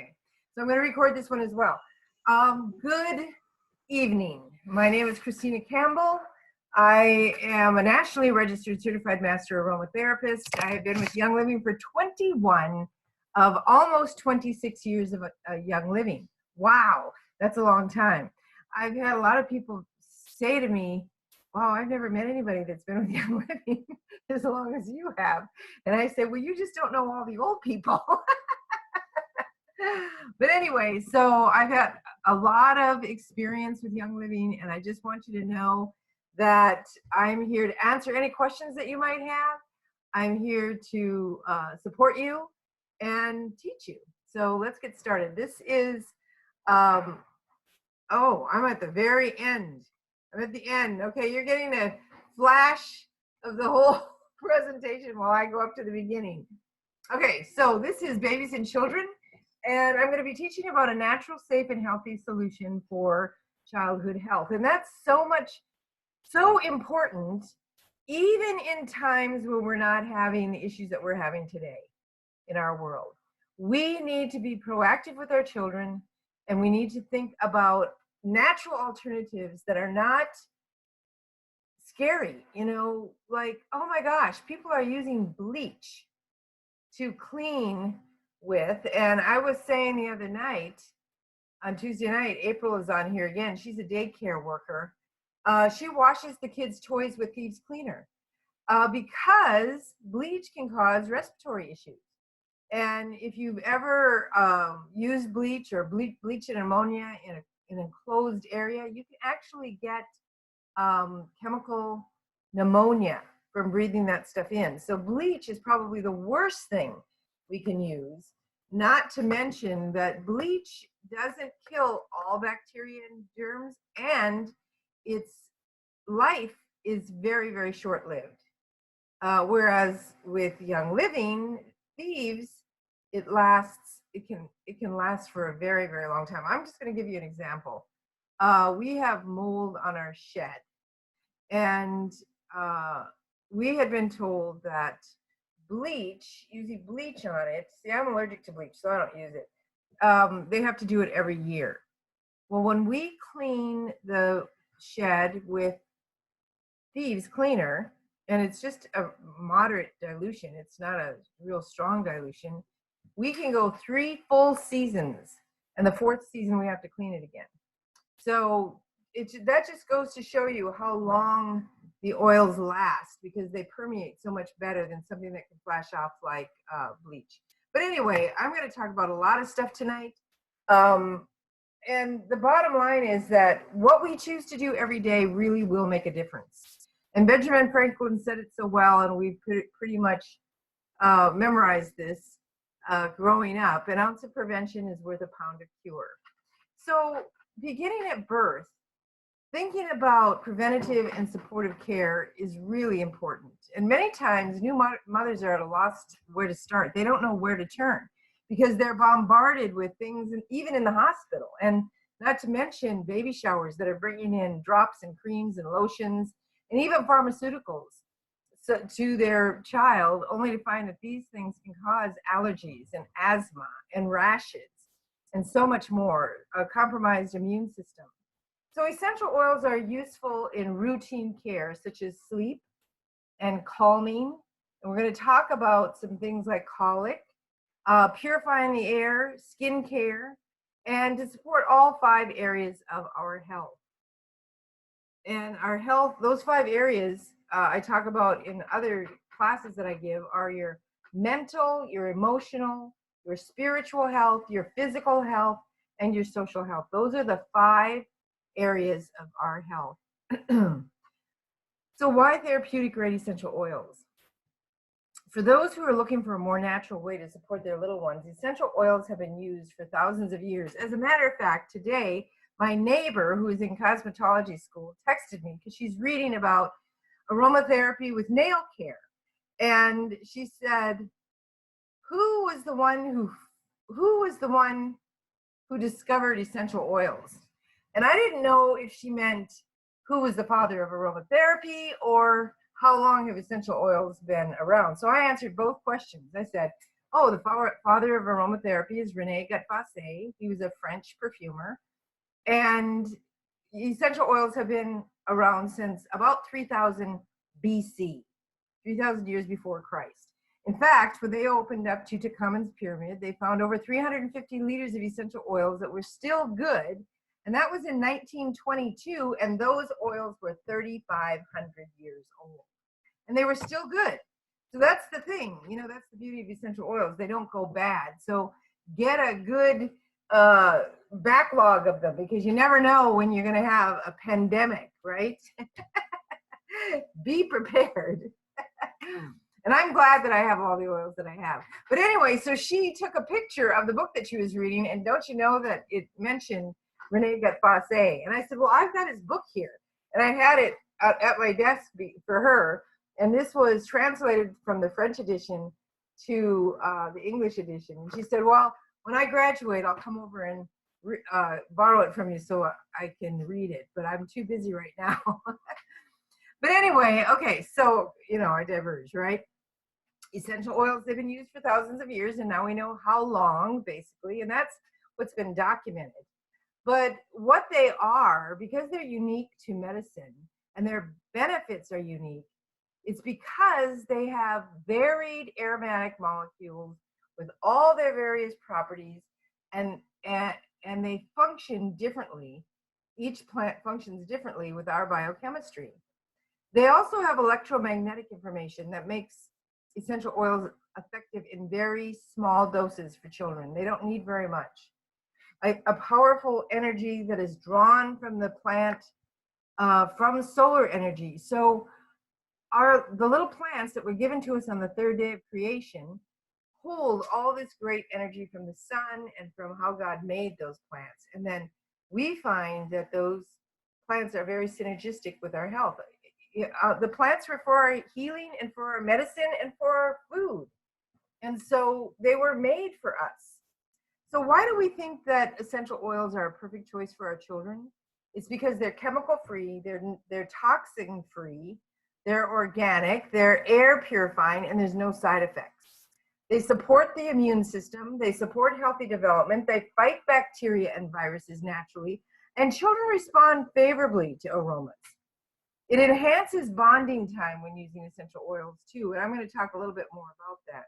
Okay, so I'm going to record this one as well. Good evening. My name is Christina Campbell. I am a nationally registered certified master aromatherapist. I have been with Young Living for 21 of almost 26 years of Young Living. Wow, that's a long time. I've had a lot of people say to me, wow, I've never met anybody that's been with Young Living as long as you have. And I say, well, you just don't know all the old people. But anyway, so I've had a lot of experience with Young Living, and I just want you to know that I'm here to answer any questions that you might have. I'm here to support you and teach you. So let's get started. This is, I'm at the very end. I'm at the end. Okay, you're getting a flash of the whole presentation while I go up to the beginning. Okay, so this is Babies and Children. And I'm going to be teaching about a natural, safe, and healthy solution for childhood health. And that's so important, even in times when we're not having the issues that we're having today in our world. We need to be proactive with our children, and we need to think about natural alternatives that are not scary. You know, like, oh my gosh, people are using bleach to clean with. And I was saying the other night, on Tuesday night, April is on here again. She's a daycare worker. She washes the kids' toys with Thieves Cleaner because bleach can cause respiratory issues. And if you've ever used bleach or bleach and ammonia in an enclosed area, you can actually get chemical pneumonia from breathing that stuff in. So bleach is probably the worst thing we can use, not to mention that bleach doesn't kill all bacteria and germs, and its life is very, very short-lived. Whereas with Young Living, Thieves, it can last for a very, very long time. I'm just going to give you an example. We have mold on our shed, and we had been told that bleach, using bleach on it, see, I'm allergic to bleach, so I don't use it. They have to do it every year. Well, when we clean the shed with Thieves Cleaner, and it's just a moderate dilution, it's not a real strong dilution, we can go 3 full seasons, and the 4th season we have to clean it again. So that just goes to show you how long the oils last, because they permeate so much better than something that can flash off like bleach. But anyway, I'm going to talk about a lot of stuff tonight. And the bottom line is that what we choose to do every day really will make a difference. And Benjamin Franklin said it so well, and we pretty much memorized this growing up. An ounce of prevention is worth a pound of cure. So beginning at birth, thinking about preventative and supportive care is really important. And many times new mothers are at a loss where to start. They don't know where to turn because they're bombarded with things, and even in the hospital. And not to mention baby showers that are bringing in drops and creams and lotions and even pharmaceuticals to their child, only to find that these things can cause allergies and asthma and rashes and so much more, a compromised immune system. So essential oils are useful in routine care, such as sleep and calming. And we're going to talk about some things like colic, purifying the air, skin care, and to support all 5 areas of our health. And our health, those 5 areas I talk about in other classes that I give are your mental, your emotional, your spiritual health, your physical health, and your social health. Those are the 5 areas of our health. So why therapeutic grade essential oils? For those who are looking for a more natural way to support their little ones, essential oils have been used for thousands of years. As a matter of fact, today, my neighbor who is in cosmetology school texted me because she's reading about aromatherapy with nail care. And she said, who was the one who discovered essential oils? And I didn't know if she meant who was the father of aromatherapy or how long have essential oils been around. So I answered both questions. I said, Oh, the father of aromatherapy is Rene Gattefossé. He was a French perfumer. And essential oils have been around since about 3000 BC, 3,000 years before Christ. In fact, when they opened up Tutankhamun's pyramid, they found over 350 liters of essential oils that were still good. And that was in 1922, and those oils were 3,500 years old. And they were still good. So that's the thing, that's the beauty of essential oils. They don't go bad. So get a good backlog of them, because you never know when you're going to have a pandemic, right? Be prepared. And I'm glad that I have all the oils that I have. But anyway, so she took a picture of the book that she was reading, and don't you know that it mentioned Rene Gattefossé? And I said, well, I've got his book here. And I had it at my desk for her. And this was translated from the French edition to the English edition. And she said, well, when I graduate, I'll come over and borrow it from you so I can read it. But I'm too busy right now. But anyway, okay, so, I diverge, right? Essential oils, they've been used for thousands of years, and now we know how long, basically, and that's what's been documented. But what they are, because they're unique to medicine and their benefits are unique, it's because they have varied aromatic molecules with all their various properties, and they function differently. Each plant functions differently with our biochemistry. They also have electromagnetic information that makes essential oils effective in very small doses for children. They don't need very much. A powerful energy that is drawn from the plant, from solar energy. So the little plants that were given to us on the third day of creation hold all this great energy from the sun and from how God made those plants. And then we find that those plants are very synergistic with our health. The plants were for our healing and for our medicine and for our food. And so they were made for us. So why do we think that essential oils are a perfect choice for our children? It's because they're chemical free, they're toxin free, they're organic, they're air purifying, and there's no side effects. They support the immune system, they support healthy development, they fight bacteria and viruses naturally, and children respond favorably to aromas. It enhances bonding time when using essential oils too, and I'm going to talk a little bit more about that.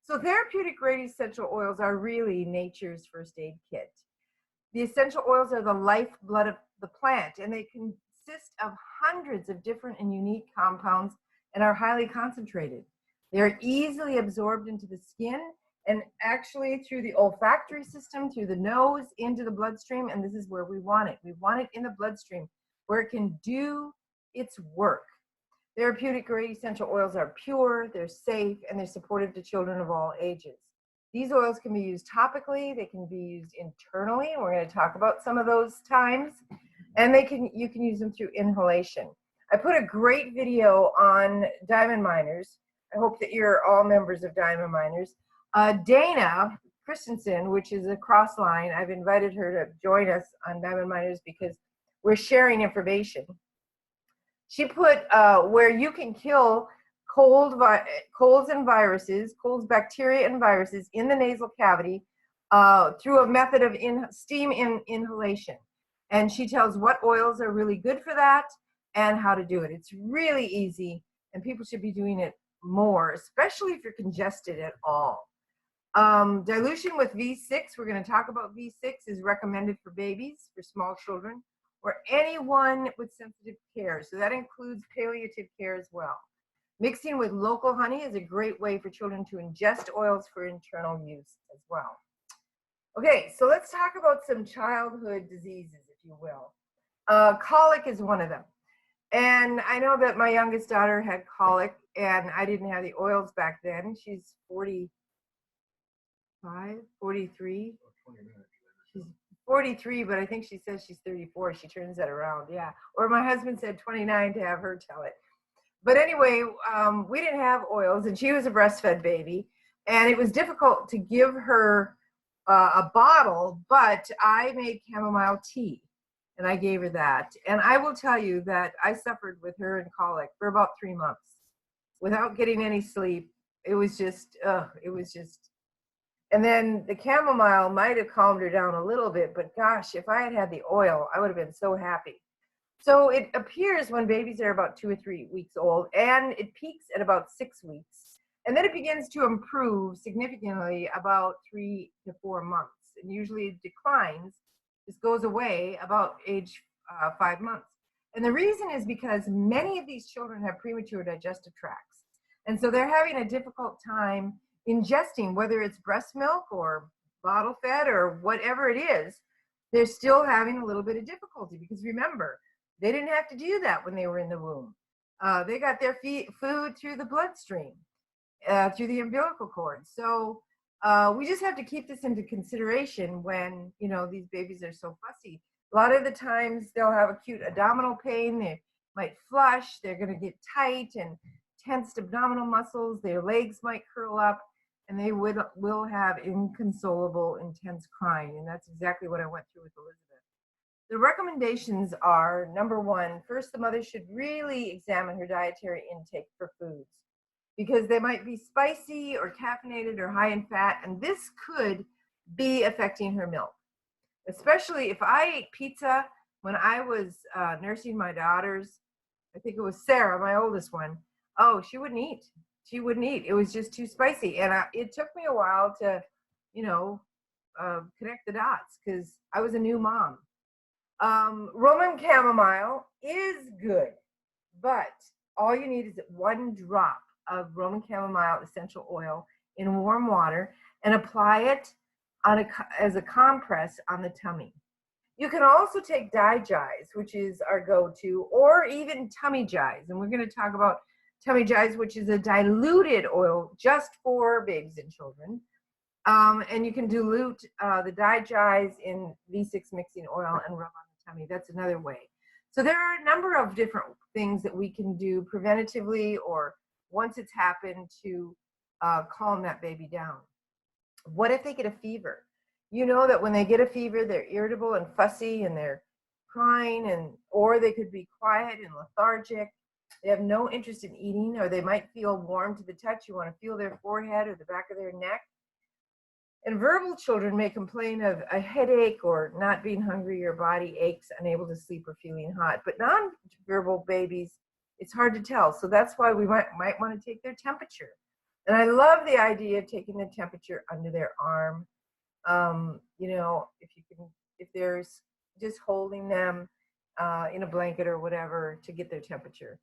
So therapeutic grade essential oils are really nature's first aid kit. The essential oils are the lifeblood of the plant, and they consist of hundreds of different and unique compounds and are highly concentrated. They're easily absorbed into the skin and actually through the olfactory system, through the nose, into the bloodstream, and this is where we want it. We want it in the bloodstream where it can do its work. Therapeutic grade essential oils are pure, they're safe, and they're supportive to children of all ages. These oils can be used topically, they can be used internally, and we're going to talk about some of those times, and you can use them through inhalation. I put a great video on diamond miners. I hope that you're all members of Diamond Miners. Dana Christensen, which is a cross line, I've invited her to join us on Diamond Miners because we're sharing information. She put where you can kill colds and viruses, colds, bacteria and viruses in the nasal cavity through a method of steam inhalation. And she tells what oils are really good for that and how to do it. It's really easy, and people should be doing it more, especially if you're congested at all. Dilution with V6, we're going to talk about V6, is recommended for babies, for small children, or anyone with sensitive care. So that includes palliative care as well. Mixing with local honey is a great way for children to ingest oils for internal use as well. Okay, so let's talk about some childhood diseases, if you will. Colic is one of them. And I know that my youngest daughter had colic, and I didn't have the oils back then. She's 45, 43. She's 43, but I think she says she's 34. She turns that around, yeah. Or my husband said 29 to have her tell it. But anyway, we didn't have oils, and she was a breastfed baby, and it was difficult to give her a bottle, but I made chamomile tea, and I gave her that. And I will tell you that I suffered with her in colic for about 3 months without getting any sleep. It was just And then the chamomile might have calmed her down a little bit, but gosh, if I had had the oil, I would have been so happy. So it appears when babies are about 2 or 3 weeks old, and it peaks at about 6 weeks. And then it begins to improve significantly about 3 to 4 months. And usually it declines, this goes away about age 5 months. And the reason is because many of these children have premature digestive tracts. And so they're having a difficult time ingesting, whether it's breast milk or bottle fed or whatever it is. They're still having a little bit of difficulty because remember, they didn't have to do that when they were in the womb. They got their food through the bloodstream, through the umbilical cord. So we just have to keep this into consideration when, you know, these babies are so fussy. A lot of the times they'll have acute abdominal pain. They might flush. They're going to get tight and tensed abdominal muscles. Their legs might curl up, and they will have inconsolable, intense crying. And that's exactly what I went through with Elizabeth. The recommendations are, number one, first, the mother should really examine her dietary intake for foods because they might be spicy or caffeinated or high in fat, and this could be affecting her milk. Especially if I ate pizza when I was nursing my daughters. I think it was Sarah, my oldest one. Oh, she wouldn't eat. She wouldn't eat. It was just too spicy. And it took me a while to, you know, connect the dots because I was a new mom. Roman chamomile is good, but all you need is 1 drop of Roman chamomile essential oil in warm water and apply it as a compress on the tummy. You can also take digize, which is our go-to, or even tummy jize. And we're going to talk about tummy jize, which is a diluted oil just for babies and children. And you can dilute the digize in V6 mixing oil and rub on the tummy. That's another way. So there are a number of different things that we can do preventatively or once it's happened to calm that baby down. What if they get a fever? You know that when they get a fever, they're irritable and fussy and they're crying, or they could be quiet and lethargic. They have no interest in eating, or they might feel warm to the touch. You want to feel their forehead or the back of their neck. And verbal children may complain of a headache or not being hungry or body aches, unable to sleep or feeling hot. But non-verbal babies, it's hard to tell. So that's why we might want to take their temperature. And I love the idea of taking the temperature under their arm. You know, if there's just holding them in a blanket or whatever to get their temperature.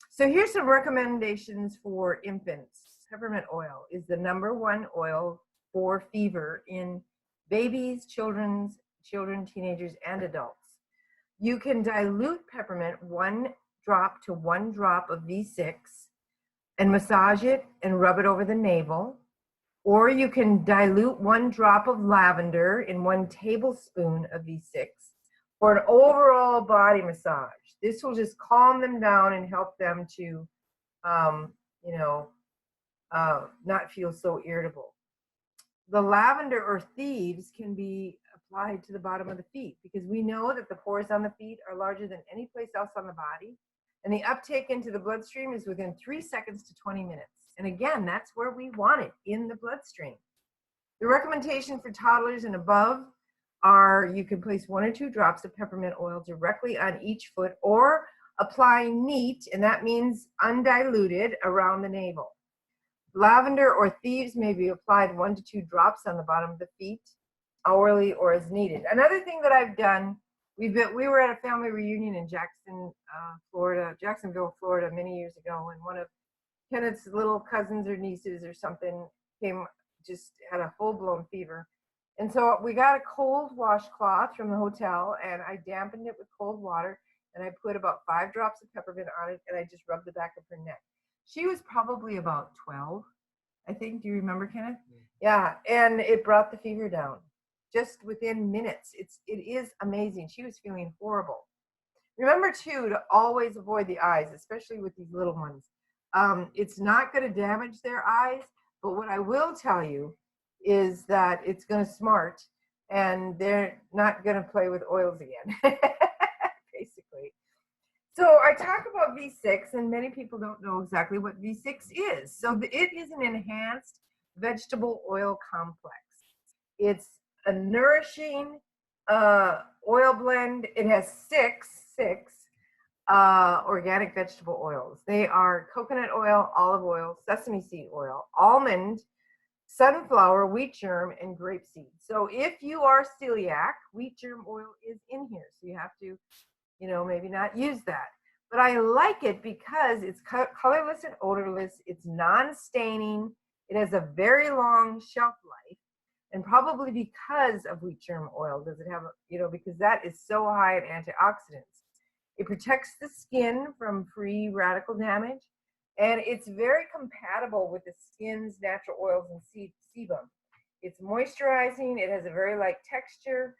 So here's some recommendations for infants. Peppermint oil is the #1 oil for fever in babies, children, teenagers, and adults. You can dilute peppermint 1 drop to 1 drop of V6 and massage it and rub it over the navel. Or you can dilute 1 drop of lavender in 1 tablespoon of V6 for an overall body massage. This will just calm them down and help them to, not feel so irritable. The lavender or thieves can be applied to the bottom of the feet because we know that the pores on the feet are larger than any place else on the body. And the uptake into the bloodstream is within 3 seconds to 20 minutes. And again, that's where we want it, in the bloodstream. The recommendation for toddlers and above are you can place 1 or 2 drops of peppermint oil directly on each foot or apply neat, and that means undiluted, around the navel. Lavender or thieves may be applied 1 to 2 drops on the bottom of the feet, hourly or as needed. Another thing that I've done, we were at a family reunion in Jacksonville, Florida many years ago, and one of Kenneth's little cousins or nieces or something had a full-blown fever. And so we got a cold washcloth from the hotel, and I dampened it with cold water, and I put about 5 drops of peppermint on it, and I just rubbed the back of her neck. She was probably about 12, I think. Do you remember, Kenneth? Yeah, and it brought the fever down just within minutes. It is amazing. She was feeling horrible. Remember, too, to always avoid the eyes, especially with these little ones. It's not going to damage their eyes, but what I will tell you is that it's going to smart, and they're not going to play with oils again, basically. So I talk about V6, and many people don't know exactly what V6 is. So it is an enhanced vegetable oil complex. It's a nourishing oil blend. It has six organic vegetable oils. They are coconut oil, olive oil, sesame seed oil, almond, sunflower, wheat germ, and grapeseed. So if you are celiac, wheat germ oil is in here. So you have to, maybe not use that. But I like it because it's colorless and odorless. It's non-staining. It has a very long shelf life. And probably because of wheat germ oil, does it have, because that is so high in antioxidants. It protects the skin from free radical damage. And it's very compatible with the skin's natural oils and sebum. It's moisturizing. It has a very light texture.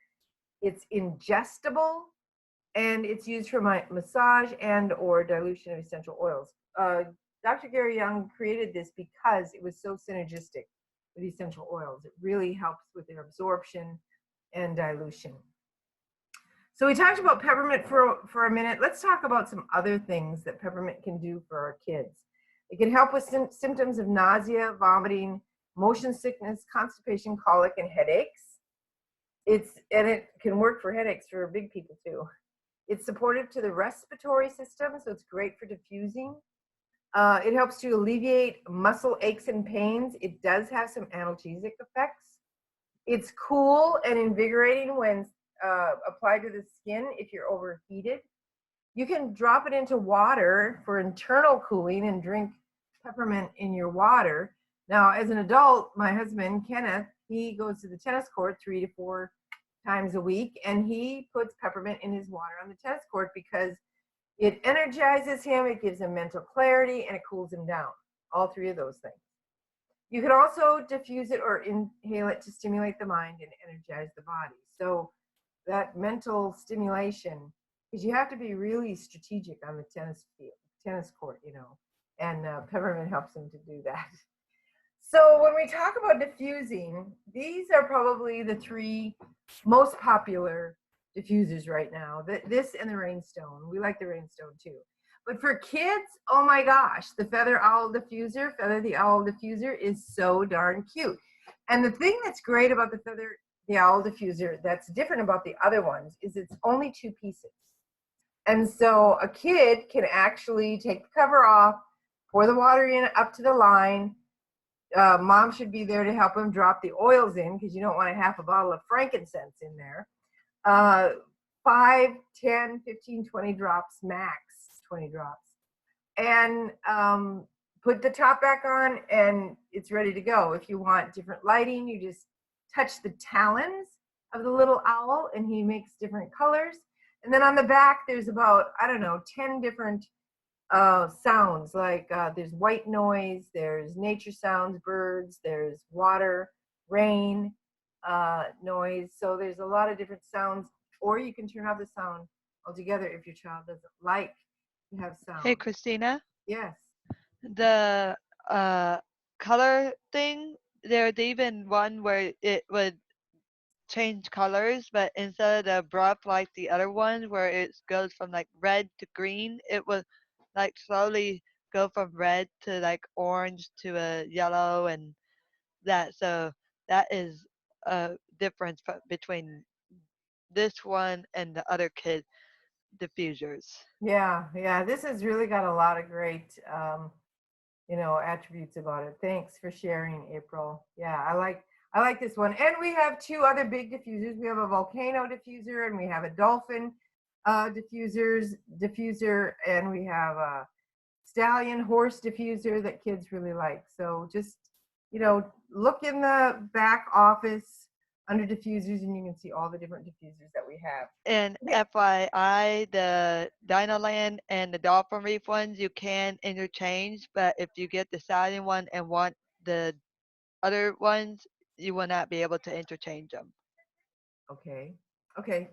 It's ingestible, and it's used for massage and or dilution of essential oils. Dr. Gary Young created this because it was so synergistic with essential oils. It really helps with their absorption and dilution. So we talked about peppermint for a minute. Let's talk about some other things that peppermint can do for our kids. It can help with symptoms of nausea, vomiting, motion sickness, constipation, colic, and headaches. And it can work for headaches for big people too. It's supportive to the respiratory system, so it's great for diffusing. It helps to alleviate muscle aches and pains. It does have some analgesic effects. It's cool and invigorating when applied to the skin if you're overheated. You can drop it into water for internal cooling and drink peppermint in your water. Now, as an adult, my husband, Kenneth, he goes to the tennis court 3 to 4 times a week, and he puts peppermint in his water on the tennis court because it energizes him, it gives him mental clarity, and it cools him down. All three of those things. You can also diffuse it or inhale it to stimulate the mind and energize the body. So that mental stimulation, because you have to be really strategic on the tennis court, and peppermint helps him to do that. So when we talk about diffusing, these are probably the 3 most popular diffusers right now. This and the rainstone. We like the rainstone too. But for kids, oh my gosh, the Feather the Owl diffuser is so darn cute. And the thing that's great about the Feather the Owl diffuser that's different about the other ones is it's only 2 pieces. And so a kid can actually take the cover off, pour the water in up to the line. Mom should be there to help him drop the oils in because you don't want a half a bottle of frankincense in there. 5, 10, 15, 20 drops max, 20 drops. And put the top back on and it's ready to go. If you want different lighting, you just touch the talons of the little owl and he makes different colors. And then on the back, there's about, 10 different sounds. Like there's white noise, there's nature sounds, birds, there's water, rain, noise. So there's a lot of different sounds, or you can turn off the sound altogether if your child doesn't like to have sound. Hey, Christina. Yes. The color thing, there's even one where it would change colors, but instead of the abrupt like the other one where it goes from like red to green, it would like slowly go from red to like orange to a yellow and that. So that is a difference between this one and the other kid diffusers. Yeah. This has really got a lot of great, attributes about it. Thanks for sharing, April. Yeah, I like this one. And we have 2 other big diffusers. We have a volcano diffuser and we have a dolphin diffuser, and we have a stallion horse diffuser that kids really like. So just, look in the back office under diffusers and you can see all the different diffusers that we have. And Yeah. FYI, the Dinoland and the Dolphin Reef ones you can interchange, but if you get the Stallion one and want the other ones, you will not be able to interchange them. Okay,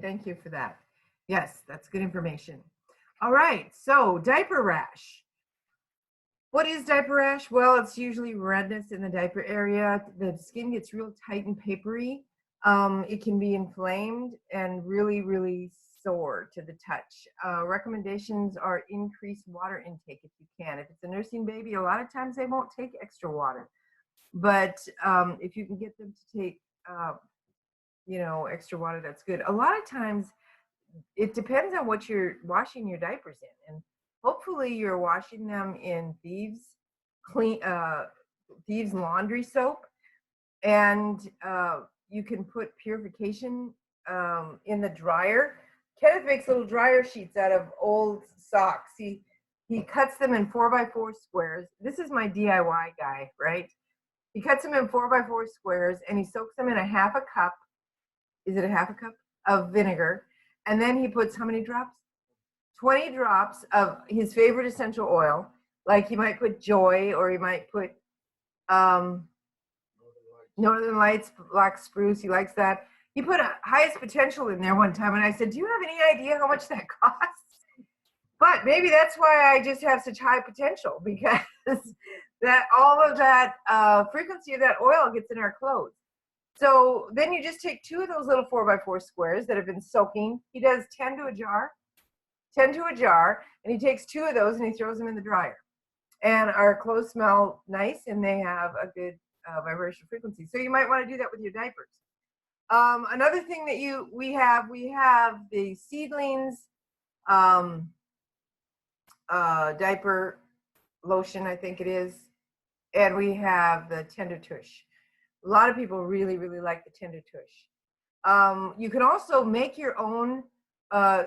thank you for that. Yes, that's good information. All right, so diaper rash. What is diaper rash? Well, it's usually redness in the diaper area. The skin gets real tight and papery. It can be inflamed and really, really sore to the touch. Recommendations are increase water intake if you can. If it's a nursing baby, a lot of times they won't take extra water. But if you can get them to take extra water, that's good. A lot of times it depends on what you're washing your diapers in, and hopefully you're washing them in Thieves laundry soap, and you can put purification in the dryer. Kenneth makes little dryer sheets out of old socks. He cuts them in 4x4 squares. This is my DIY guy, right? He cuts them in 4x4 squares, and he soaks them in a half a cup. Is it a half a cup of vinegar? And then he puts how many drops? 20 drops of his favorite essential oil. Like he might put Joy, or he might put um, Northern Lights, black spruce. He likes that. He put a highest potential in there one time, and I said, "Do you have any idea how much that costs?" But maybe that's why I just have such high potential, because that all of that frequency of that oil gets in our clothes. So then you just take 2 of those little 4x4 squares that have been soaking. He does 10 to a jar, and he takes 2 of those and he throws them in the dryer. And our clothes smell nice, and they have a good vibration frequency. So you might want to do that with your diapers. Another thing that we have the Seedlings diaper lotion, I think it is, and we have the Tender Tush. A lot of people really, really like the Tender Tush. You can also make your own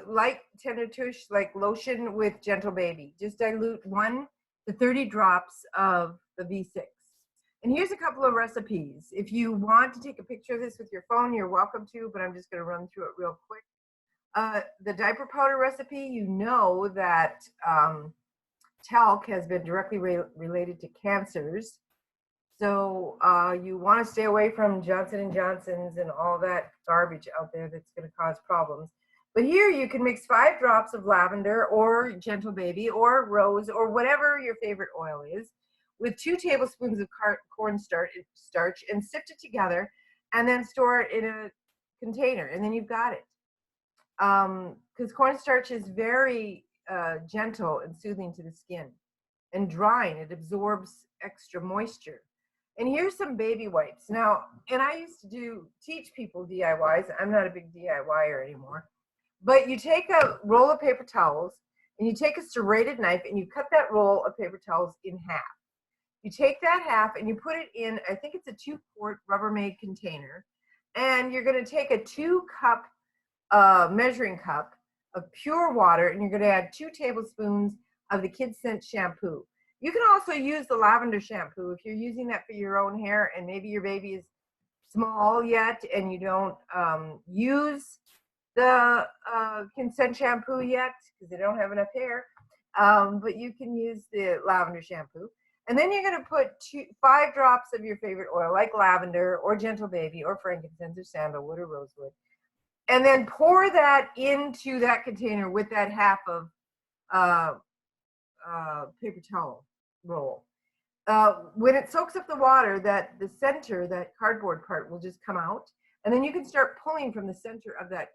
like Tender Tush, like lotion with Gentle Baby. Just dilute 1 to 30 drops of the V6. And here's a couple of recipes. If you want to take a picture of this with your phone, you're welcome to, but I'm just going to run through it real quick. The diaper powder recipe, you know that talc has been directly related to cancers. So you want to stay away from Johnson & Johnson's and all that garbage out there that's going to cause problems. But here you can mix 5 drops of lavender or Gentle Baby or rose or whatever your favorite oil is with 2 tablespoons of cornstarch and sift it together, and then store it in a container, and then you've got it. Because cornstarch is very gentle and soothing to the skin, and drying. It absorbs extra moisture. And here's some baby wipes. Now, and I used to teach people DIYs. I'm not a big DIYer anymore. But you take a roll of paper towels, and you take a serrated knife, and you cut that roll of paper towels in half. You take that half and you put it in, I think it's a 2-quart Rubbermaid container, and you're going to take a 2-cup measuring cup of pure water, and you're going to add 2 tablespoons of the Kids Scent shampoo. You can also use the lavender shampoo if you're using that for your own hair, and maybe your baby is small yet and you don't use the Consent shampoo yet because they don't have enough hair, but you can use the lavender shampoo. And then you're going to put 5 drops of your favorite oil, like lavender or Gentle Baby or frankincense or sandalwood or rosewood. And then pour that into that container with that half of paper towel roll. When it soaks up the water, that the center, that cardboard part, will just come out. And then you can start pulling from the center of that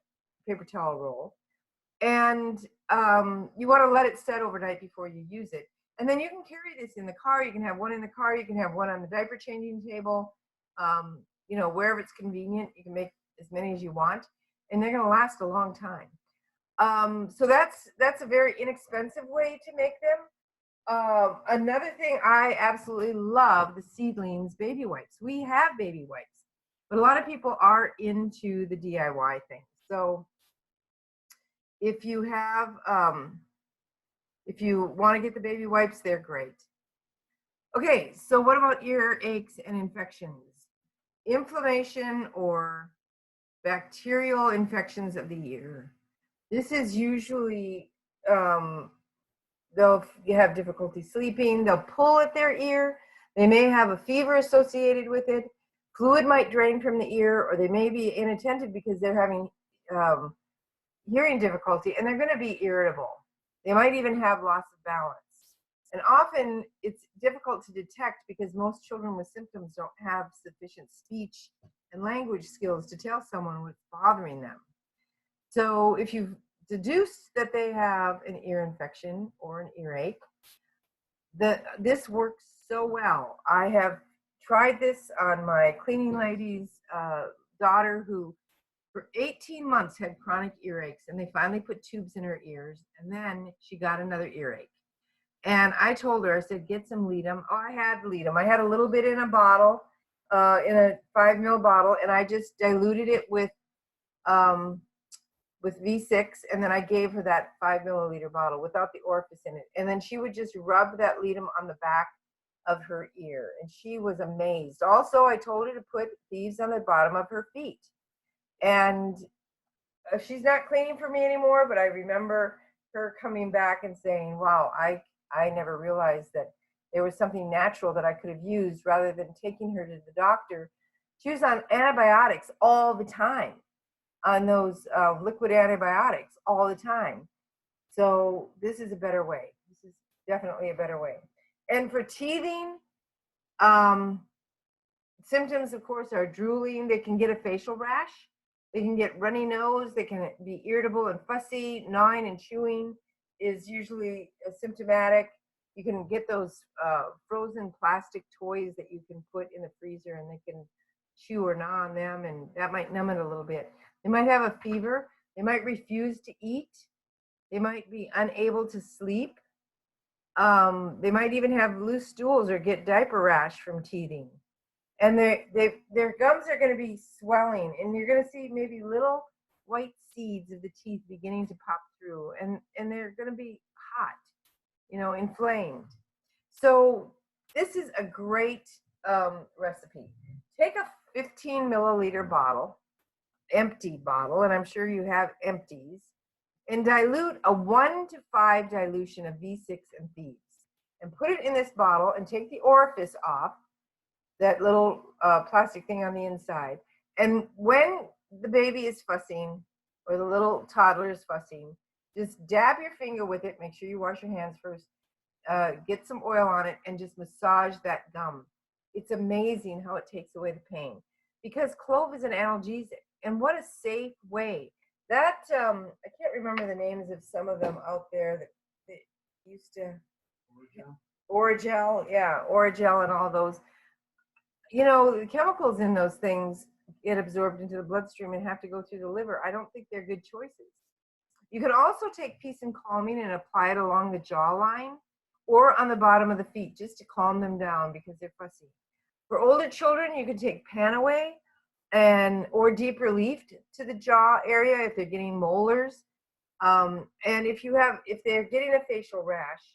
paper towel roll. And you want to let it set overnight before you use it. And then you can carry this in the car. You can have one in the car. You can have one on the diaper changing table. Wherever it's convenient, you can make as many as you want. And they're going to last a long time. So that's a very inexpensive way to make them. Another thing I absolutely love, the Seedlings baby wipes. We have baby wipes, but a lot of people are into the DIY thing. So if you have, if you want to get the baby wipes, they're great. Okay, so what about ear aches and infections? Inflammation or bacterial infections of the ear. This is usually, they'll have difficulty sleeping, they'll pull at their ear, they may have a fever associated with it, fluid might drain from the ear, or they may be inattentive because they're having hearing difficulty, and they're going to be irritable. They might even have loss of balance. And often it's difficult to detect because most children with symptoms don't have sufficient speech and language skills to tell someone what's bothering them. So if you deduce that they have an ear infection or an earache, this works so well. I have tried this on my cleaning lady's daughter who for 18 months had chronic earaches, and they finally put tubes in her ears, and then she got another earache. And I told her, I said, get some Leadum. Oh, I had Leadum. I had a little bit in a bottle, in a 5 ml bottle, and I just diluted it um, with V6, and then I gave her that 5 milliliter bottle without the orifice in it. And then she would just rub that Leadum on the back of her ear, and she was amazed. Also, I told her to put thieves on the bottom of her feet. And she's not cleaning for me anymore, but I remember her coming back and saying, wow, I never realized that there was something natural that I could have used rather than taking her to the doctor. She was on antibiotics all the time, on those liquid antibiotics all the time. So this is a better way. This is definitely a better way. And for teething, symptoms, of course, are drooling. They can get a facial rash. They can get runny nose. They can be irritable and fussy. Gnawing and chewing is usually symptomatic. You can get those frozen plastic toys that you can put in the freezer, and they can chew or gnaw on them, and that might numb it a little bit. They might have a fever. They might refuse to eat. They might be unable to sleep. They might even have loose stools or get diaper rash from teething. And their gums are going to be swelling, and you're going to see maybe little white seeds of the teeth beginning to pop through, and they're going to be hot, inflamed. So this is a great recipe. Take a 15 milliliter bottle, empty bottle, and I'm sure you have empties, and dilute a 1 to 5 dilution of V6 and thieves, and put it in this bottle, and take the orifice off, that little plastic thing on the inside. And when the baby is fussing, or the little toddler is fussing, just dab your finger with it. Make sure you wash your hands first. Get some oil on it and just massage that gum. It's amazing how it takes away the pain, because clove is an analgesic. And what a safe way. That, I can't remember the names of some of them out there that used to, Oragel, yeah, Oragel and all those. The chemicals in those things get absorbed into the bloodstream and have to go through the liver. I don't think they're good choices. You can also take Peace and Calming and apply it along the jawline or on the bottom of the feet, just to calm them down because they're fussy. For older children, you can take Panaway or Deep Relief to the jaw area if they're getting molars. And if they're getting a facial rash,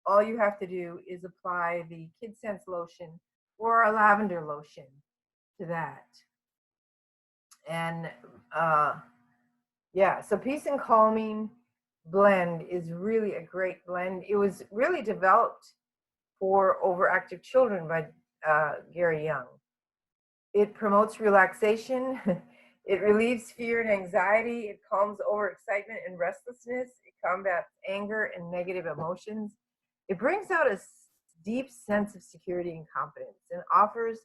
all you have to do is apply the Kid Sense lotion or a lavender lotion to that. And so Peace and Calming blend is really a great blend. It was really developed for overactive children by Gary Young. It promotes relaxation. It relieves fear and anxiety. It calms overexcitement and restlessness. It combats anger and negative emotions. It brings out a deep sense of security and confidence, and offers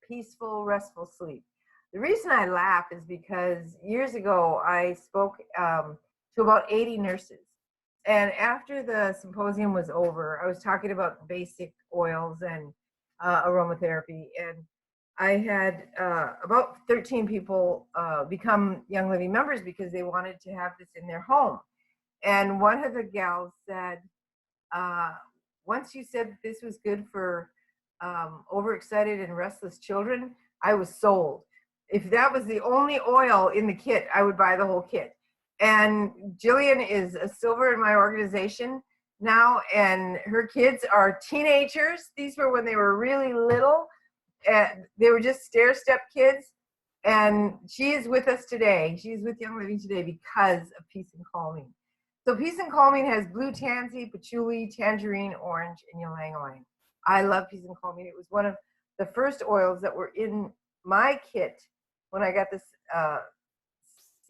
peaceful, restful sleep. The reason I laugh is because years ago I spoke to about 80 nurses. And after the symposium was over, I was talking about basic oils and aromatherapy. And I had about 13 people become Young Living members because they wanted to have this in their home. And one of the gals said, once you said that this was good for overexcited and restless children, I was sold. If that was the only oil in the kit, I would buy the whole kit. And Jillian is a silver in my organization now, and her kids are teenagers. These were when they were really little. And they were just stair-step kids. And she is with us today. She's with Young Living today because of Peace and Calming. So Peace and Calming has blue tansy, patchouli, tangerine, orange, and ylang ylang. I love Peace and Calming. It was one of the first oils that were in my kit when I got this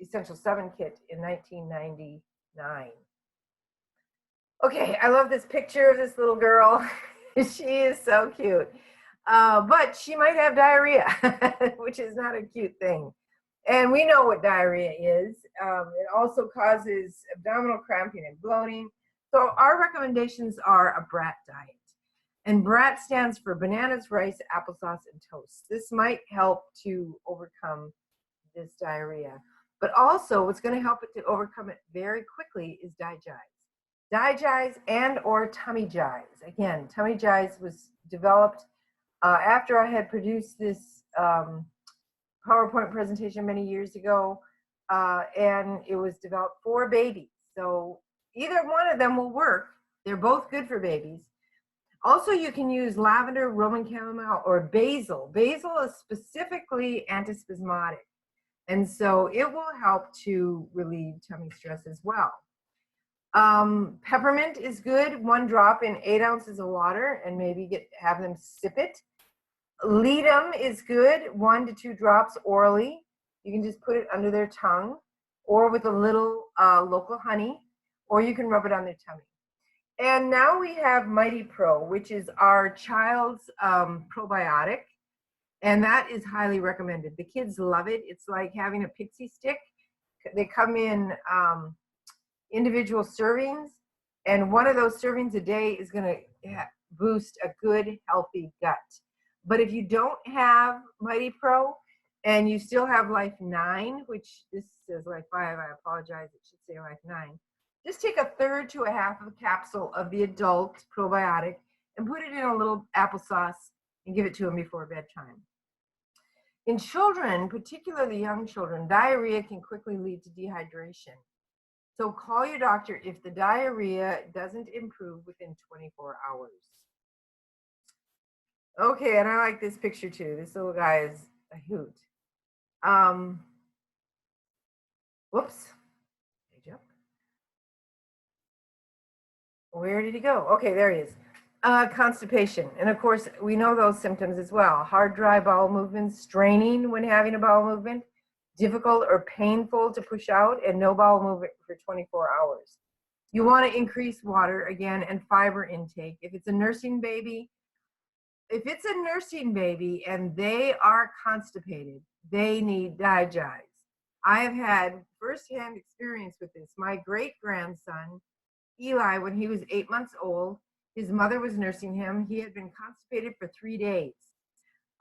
Essential 7 kit in 1999. Okay, I love this picture of this little girl. She is so cute. But she might have diarrhea, which is not a cute thing. And we know what diarrhea is. It also causes abdominal cramping and bloating. So our recommendations are a BRAT diet. And BRAT stands for bananas, rice, applesauce, and toast. This might help to overcome this diarrhea. But also what's going to help it to overcome it very quickly is digize. Digize and or tummy jize. Again, tummy jize was developed after I had produced this PowerPoint presentation many years ago, and it was developed for babies. So either one of them will work. They're both good for babies. Also, you can use lavender, Roman chamomile, or basil. Basil is specifically antispasmodic, and so it will help to relieve tummy stress as well. Peppermint is good, 1 drop in 8 ounces of water, and maybe have them sip it. Ledum is good, 1 to 2 drops orally. You can just put it under their tongue or with a little local honey, or you can rub it on their tummy. And now we have Mighty Pro, which is our child's probiotic, and that is highly recommended. The kids love it. It's like having a pixie stick. They come in individual servings, and one of those servings a day is going to boost a good, healthy gut. But if you don't have Mighty Pro and you still have Life 9, which this says Life 5, I apologize, it should say Life 9, just take 1/3 to 1/2 of a capsule of the adult probiotic and put it in a little applesauce and give it to them before bedtime. In children, particularly young children, diarrhea can quickly lead to dehydration. So call your doctor if the diarrhea doesn't improve within 24 hours. Okay, and I like this picture too. This little guy is a hoot. Whoops. Page up. Where did he go? Okay, there he is. Constipation. And of course, we know those symptoms as well. Hard, dry bowel movements, straining when having a bowel movement, difficult or painful to push out, and no bowel movement for 24 hours. You want to increase water again and fiber intake. If it's a nursing baby and they are constipated, they need digize. I have had firsthand experience with this. My great-grandson, Eli, when he was 8 months old, his mother was nursing him. He had been constipated for 3 days.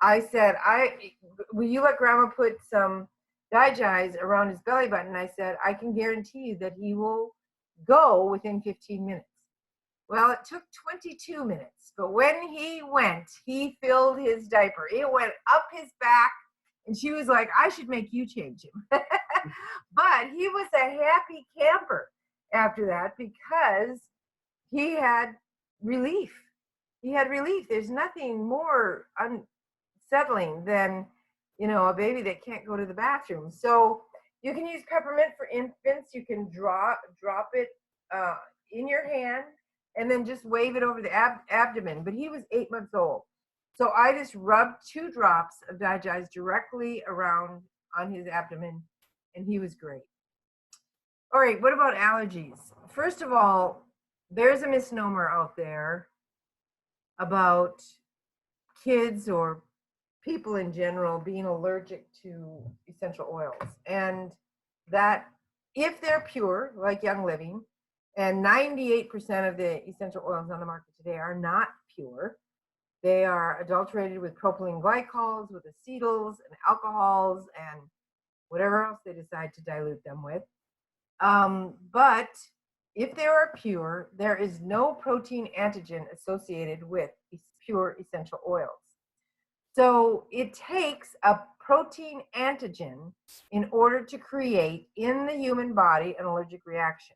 I said, will you let grandma put some digize around his belly button? I said, I can guarantee you that he will go within 15 minutes. Well, it took 22 minutes, but when he went, he filled his diaper. It went up his back, and she was like, I should make you change him. But he was a happy camper after that because he had relief. He had relief. There's nothing more unsettling than, a baby that can't go to the bathroom. So you can use peppermint for infants. You can drop it in your hand and then just wave it over the abdomen. But he was 8 months old. So I just rubbed 2 drops of digize directly around on his abdomen, and he was great. All right, what about allergies? First of all, there's a misnomer out there about kids or people in general being allergic to essential oils. And that if they're pure, like Young Living, and 98% of the essential oils on the market today are not pure. They are adulterated with propylene glycols, with acetyls and alcohols and whatever else they decide to dilute them with. But if they are pure, there is no protein antigen associated with pure essential oils. So it takes a protein antigen in order to create in the human body an allergic reaction.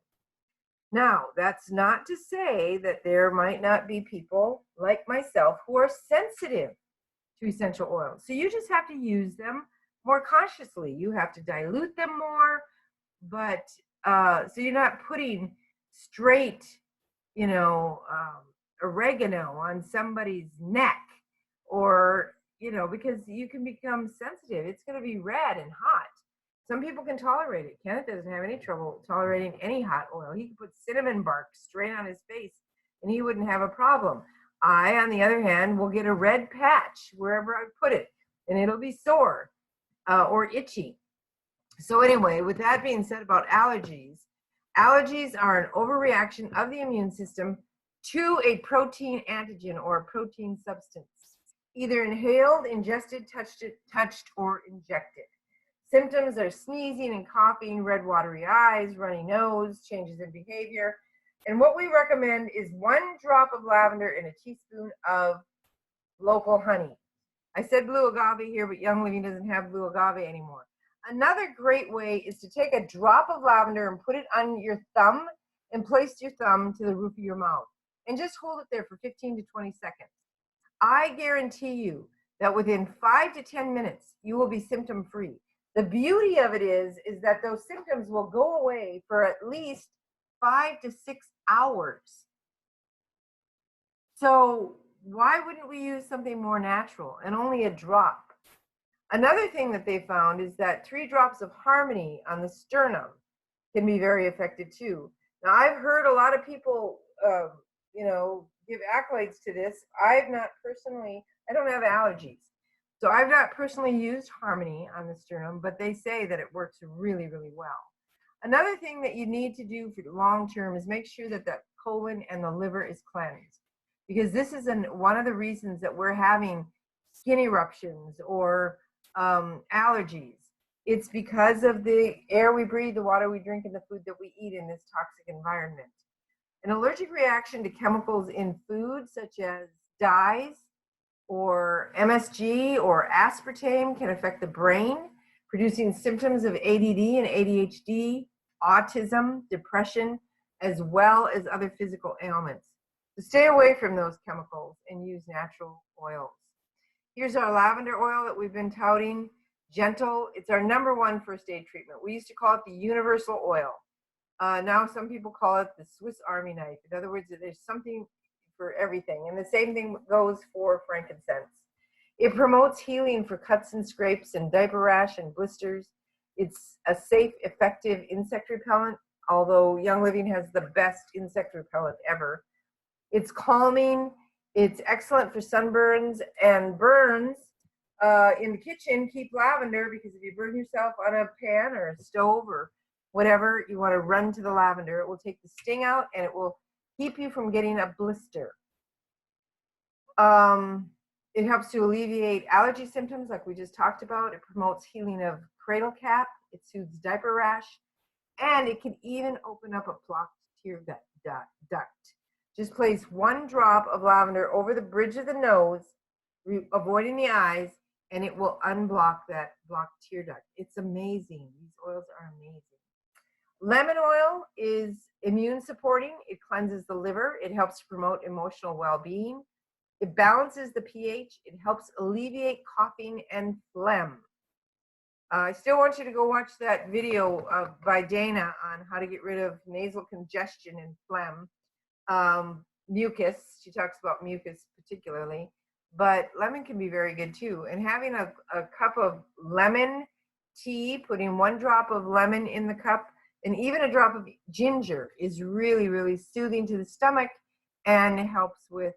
Now, that's not to say that there might not be people like myself who are sensitive to essential oils. So you just have to use them more consciously. You have to dilute them more, but so you're not putting straight, oregano on somebody's neck or, because you can become sensitive. It's going to be red and hot. Some people can tolerate it. Kenneth doesn't have any trouble tolerating any hot oil. He could put cinnamon bark straight on his face and he wouldn't have a problem. I, on the other hand, will get a red patch wherever I put it, and it'll be sore or itchy. So anyway, with that being said about allergies are an overreaction of the immune system to a protein antigen or a protein substance, either inhaled, ingested, touched, or injected. Symptoms are sneezing and coughing, red watery eyes, runny nose, changes in behavior. And what we recommend is 1 drop of lavender in a teaspoon of local honey. I said blue agave here, but Young Living doesn't have blue agave anymore. Another great way is to take a drop of lavender and put it on your thumb and place your thumb to the roof of your mouth and just hold it there for 15 to 20 seconds. I guarantee you that within 5 to 10 minutes, you will be symptom free. The beauty of it is that those symptoms will go away for at least 5 to 6 hours. So why wouldn't we use something more natural and only a drop? Another thing that they found is that 3 drops of harmony on the sternum can be very effective too. Now, I've heard a lot of people, give accolades to this. I don't have allergies. So I've not personally used harmony on the sternum, but they say that it works really, really well. Another thing that you need to do for the long term is make sure that the colon and the liver is cleansed, because this is one of the reasons that we're having skin eruptions or allergies. It's because of the air we breathe, the water we drink, and the food that we eat in this toxic environment. An allergic reaction to chemicals in food, such as dyes or MSG or aspartame, can affect the brain, producing symptoms of ADD and ADHD, autism, depression, as well as other physical ailments. So stay away from those chemicals and use natural oils. Here's our lavender oil that we've been touting. Gentle. It's our #1 first aid treatment. We used to call it the universal oil. Now some people call it the Swiss Army knife. In other words, there's something for everything. And the same thing goes for frankincense. It promotes healing for cuts and scrapes and diaper rash and blisters. It's a safe, effective insect repellent, although Young Living has the best insect repellent ever. It's calming. It's excellent for sunburns and burns. In the kitchen, keep lavender, because if you burn yourself on a pan or a stove or whatever, you want to run to the lavender. It will take the sting out and it will keep you from getting a blister. It helps to alleviate allergy symptoms like we just talked about. It promotes healing of cradle cap. It soothes diaper rash. And it can even open up a blocked tear duct. Just place 1 drop of lavender over the bridge of the nose, avoiding the eyes, and it will unblock that blocked tear duct. It's amazing. These oils are amazing. Lemon oil is immune supporting. It cleanses the liver. It helps to promote emotional well-being. It balances the pH. It helps alleviate coughing and phlegm. I still want you to go watch that video by Dana on how to get rid of nasal congestion and phlegm. Mucus, she talks about mucus particularly, but lemon can be very good too. And having a cup of lemon tea, putting 1 drop of lemon in the cup, and even a drop of ginger is really, really soothing to the stomach and helps with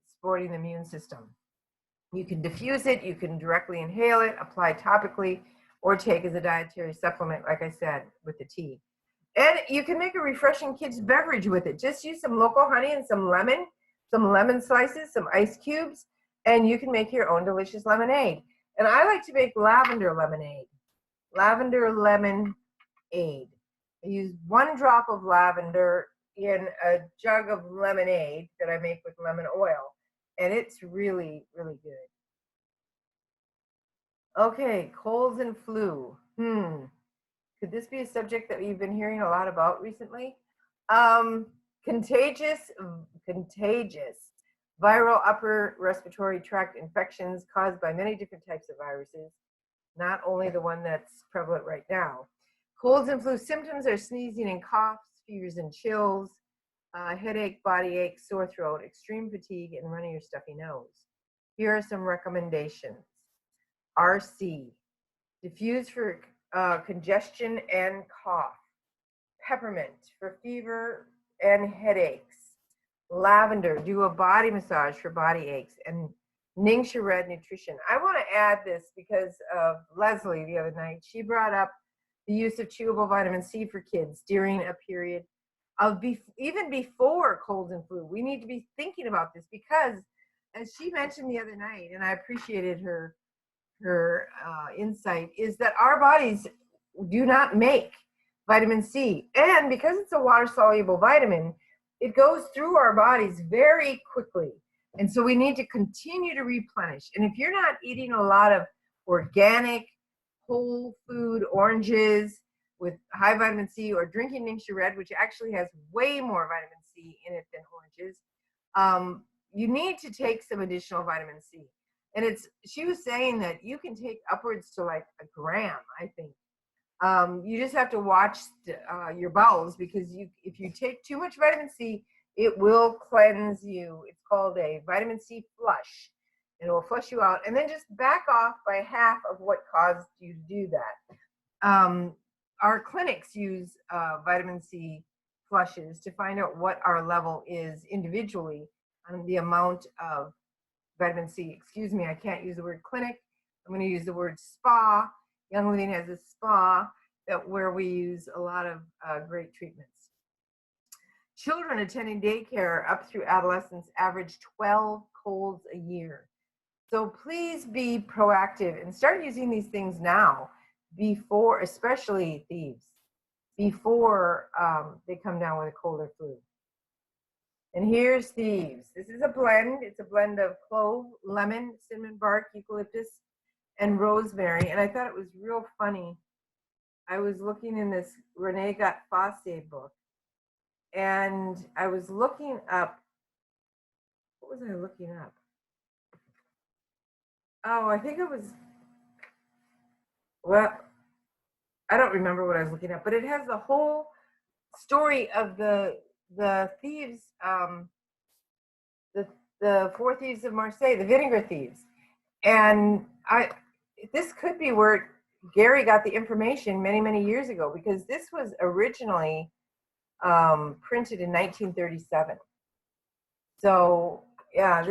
supporting the immune system. You can diffuse it, you can directly inhale it, apply topically, or take as a dietary supplement, like I said, with the tea. And you can make a refreshing kids beverage with it. Just use some local honey and some lemon slices, some ice cubes, and you can make your own delicious lemonade. And I like to make lavender lemonade. Lavender lemonade. I use 1 drop of lavender in a jug of lemonade that I make with lemon oil. And it's really, really good. Okay, colds and flu. Could this be a subject that you've been hearing a lot about recently? Contagious viral upper respiratory tract infections caused by many different types of viruses, not only the one that's prevalent right now. Colds and flu symptoms are sneezing and coughs, fevers and chills, headache, body ache, sore throat, extreme fatigue, and runny or stuffy nose. Here are some recommendations. RC, diffuse for congestion and cough. Peppermint for fever and headaches. Lavender, do a body massage for body aches. And Ningxia Red Nutrition. I want to add this because of Leslie the other night. She brought up the use of chewable vitamin C for kids during a period of even before colds and flu. We need to be thinking about this because, as she mentioned the other night, and I appreciated her insight is that our bodies do not make vitamin C. And because it's a water soluble vitamin, it goes through our bodies very quickly. And so we need to continue to replenish. And if you're not eating a lot of organic, whole food oranges with high vitamin C, or drinking Ningxia Red, which actually has way more vitamin C in it than oranges, you need to take some additional vitamin C. And she was saying that you can take upwards to like a gram, I think. You just have to watch your bowels, because if you take too much vitamin C, it will cleanse you. It's called a vitamin C flush. It will flush you out, and then just back off by half of what caused you to do that. Our clinics use vitamin C flushes to find out what our level is individually on the amount of vitamin C. Excuse me, I can't use the word clinic. I'm going to use the word spa. Young Living has a spa where we use a lot of great treatments. Children attending daycare up through adolescence average 12 colds a year. So please be proactive and start using these things now, before, especially thieves, before they come down with a cold or flu. And here's thieves. This is a blend. It's a blend of clove, lemon, cinnamon bark, eucalyptus, and rosemary. And I thought it was real funny. I was looking in this Renee Got-Fosse book, and I was looking up, what was I looking up? Oh, I think it was, well, I don't remember what I was looking at, but it has the whole story of the thieves, the four thieves of Marseille, the vinegar thieves. And this could be where Gary got the information many, many years ago, because this was originally printed in 1937. So yeah,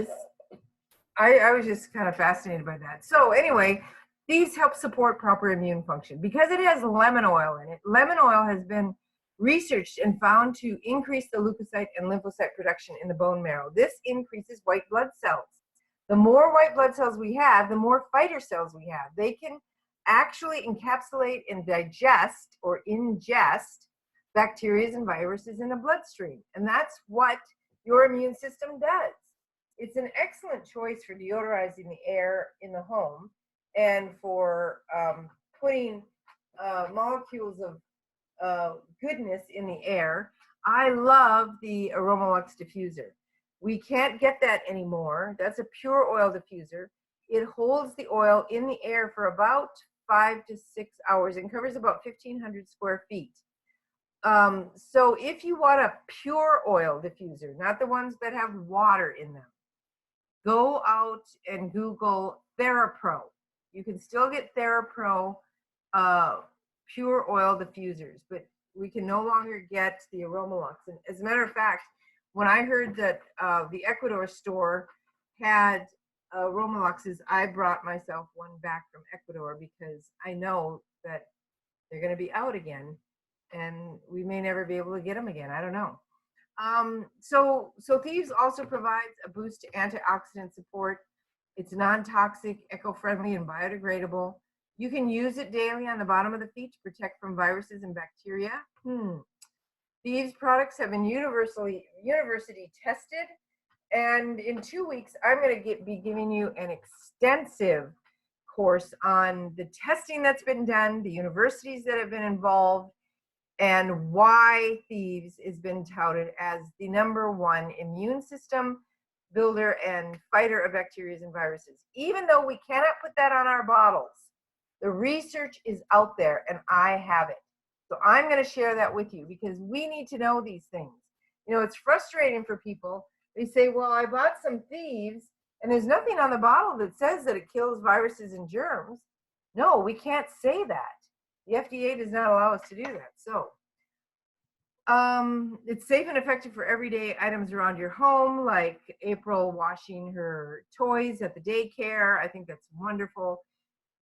I was just kind of fascinated by that. So anyway, these help support proper immune function because it has lemon oil in it. Lemon oil has been researched and found to increase the leukocyte and lymphocyte production in the bone marrow. This increases white blood cells. The more white blood cells we have, the more fighter cells we have. They can actually encapsulate and digest or ingest bacteria and viruses in the bloodstream. And that's what your immune system does. It's an excellent choice for deodorizing the air in the home and for putting molecules of goodness in the air. I love the Aromolux diffuser. We can't get that anymore. That's a pure oil diffuser. It holds the oil in the air for about 5 to 6 hours and covers about 1,500 square feet. So if you want a pure oil diffuser, not the ones that have water in them, go out and Google TheraPro. You can still get TheraPro pure oil diffusers, but we can no longer get the Aromolux. And as a matter of fact, when I heard that the Ecuador store had Aromoluxes, I brought myself one back from Ecuador because I know that they're going to be out again, and we may never be able to get them again. I don't know. So Thieves also provides a boost to antioxidant support. It's non-toxic, eco-friendly, and biodegradable. You can use it daily on the bottom of the feet to protect from viruses and bacteria. These products have been university tested, and in 2 weeks, I'm going to be giving you an extensive course on the testing that's been done, the universities that have been involved, and why Thieves has been touted as the #1 immune system builder and fighter of bacteria and viruses. Even though we cannot put that on our bottles, the research is out there and I have it. So I'm going to share that with you because we need to know these things. You know, it's frustrating for people. They say, well, I bought some Thieves and there's nothing on the bottle that says that it kills viruses and germs. No, we can't say that. The FDA does not allow us to do that. So it's safe and effective for everyday items around your home, like April washing her toys at the daycare. I think that's wonderful.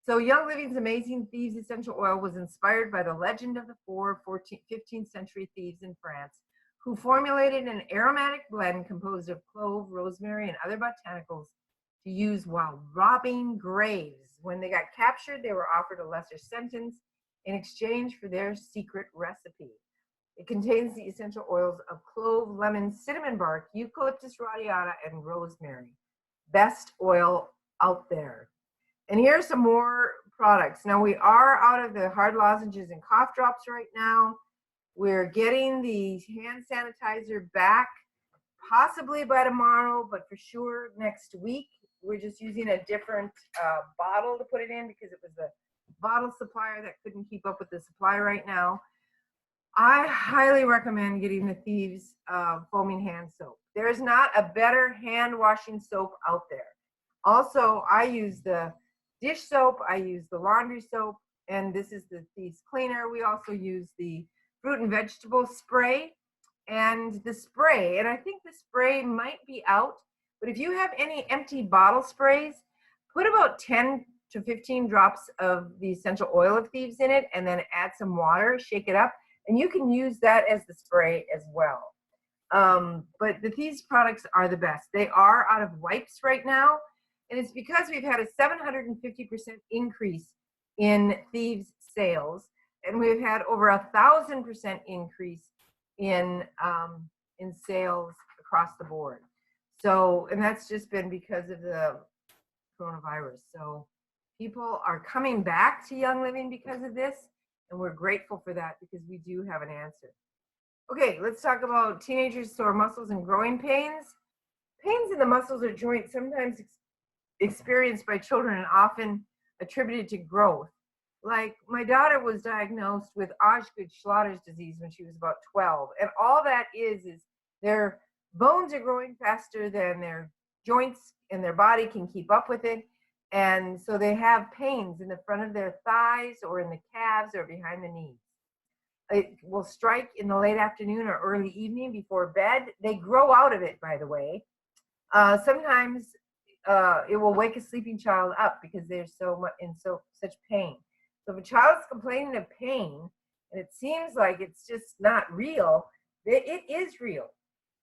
So Young Living's amazing Thieves essential oil was inspired by the legend of the 15th century thieves in France, who formulated an aromatic blend composed of clove, rosemary, and other botanicals to use while robbing graves. When they got captured, they were offered a lesser sentence in exchange for their secret recipe. It contains the essential oils of clove, lemon, cinnamon bark, eucalyptus radiata, and rosemary. Best oil out there. And here's some more products. Now, we are out of the hard lozenges and cough drops right now. We're getting the hand sanitizer back possibly by tomorrow, but for sure next week. We're just using a different bottle to put it in because it was the bottle supplier that couldn't keep up with the supply right now. I highly recommend getting the Thieves foaming hand soap. There is not a better hand washing soap out there. Also, I use the dish soap, I use the laundry soap, and this is the Thieves cleaner. We also use the fruit and vegetable spray and the spray. And I think the spray might be out, but if you have any empty bottle sprays, put about 10 to 15 drops of the essential oil of Thieves in it, and then add some water, shake it up, and you can use that as the spray as well. But the Thieves products are the best. They are out of wipes right now, and it's because we've had a 750% increase in Thieves sales, and we've had over 1,000% increase in sales across the board. So, and that's just been because of the coronavirus. So people are coming back to Young Living because of this, and we're grateful for that because we do have an answer. Okay, let's talk about teenagers' sore muscles and growing pains. Pains in the muscles or joints sometimes experienced by children and often attributed to growth. Like my daughter was diagnosed with Osgood-Schlatter's disease when she was about 12, and all that is their bones are growing faster than their joints and their body can keep up with it, and so they have pains in the front of their thighs or in the calves or behind the knees. It will strike in the late afternoon or early evening before bed. They grow out of it, by the way. Sometimes it will wake a sleeping child up because they're so much in such pain. So if a child's complaining of pain and it seems like it's just not real, it is real.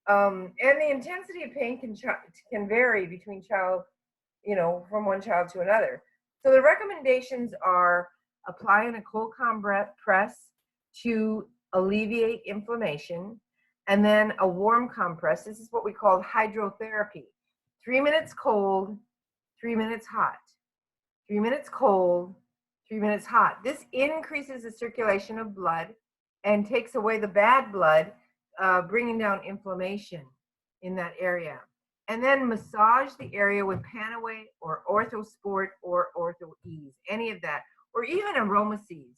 And the intensity of pain can vary between from one child to another. So the recommendations are applying a cold compress to alleviate inflammation, and then a warm compress. This is what we call hydrotherapy. 3 minutes cold, 3 minutes hot. 3 minutes cold, 3 minutes hot. This increases the circulation of blood and takes away the bad blood, bringing down inflammation in that area. And then massage the area with Panaway or OrthoSport or OrthoEase, any of that, or even AromaSeize.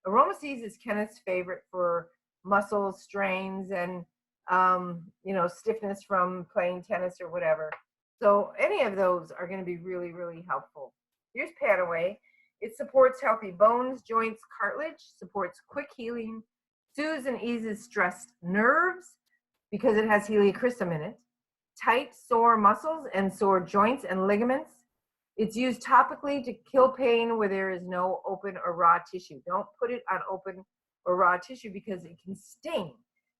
AromaSeize is Kenneth's favorite for muscle strains and stiffness from playing tennis or whatever. So any of those are going to be really, really helpful. Here's Panaway. It supports healthy bones, joints, cartilage, supports quick healing, soothes and eases stressed nerves because it has heliochrysum in it, tight, sore muscles and sore joints and ligaments. It's used topically to kill pain where there is no open or raw tissue. Don't put it on open or raw tissue because it can sting.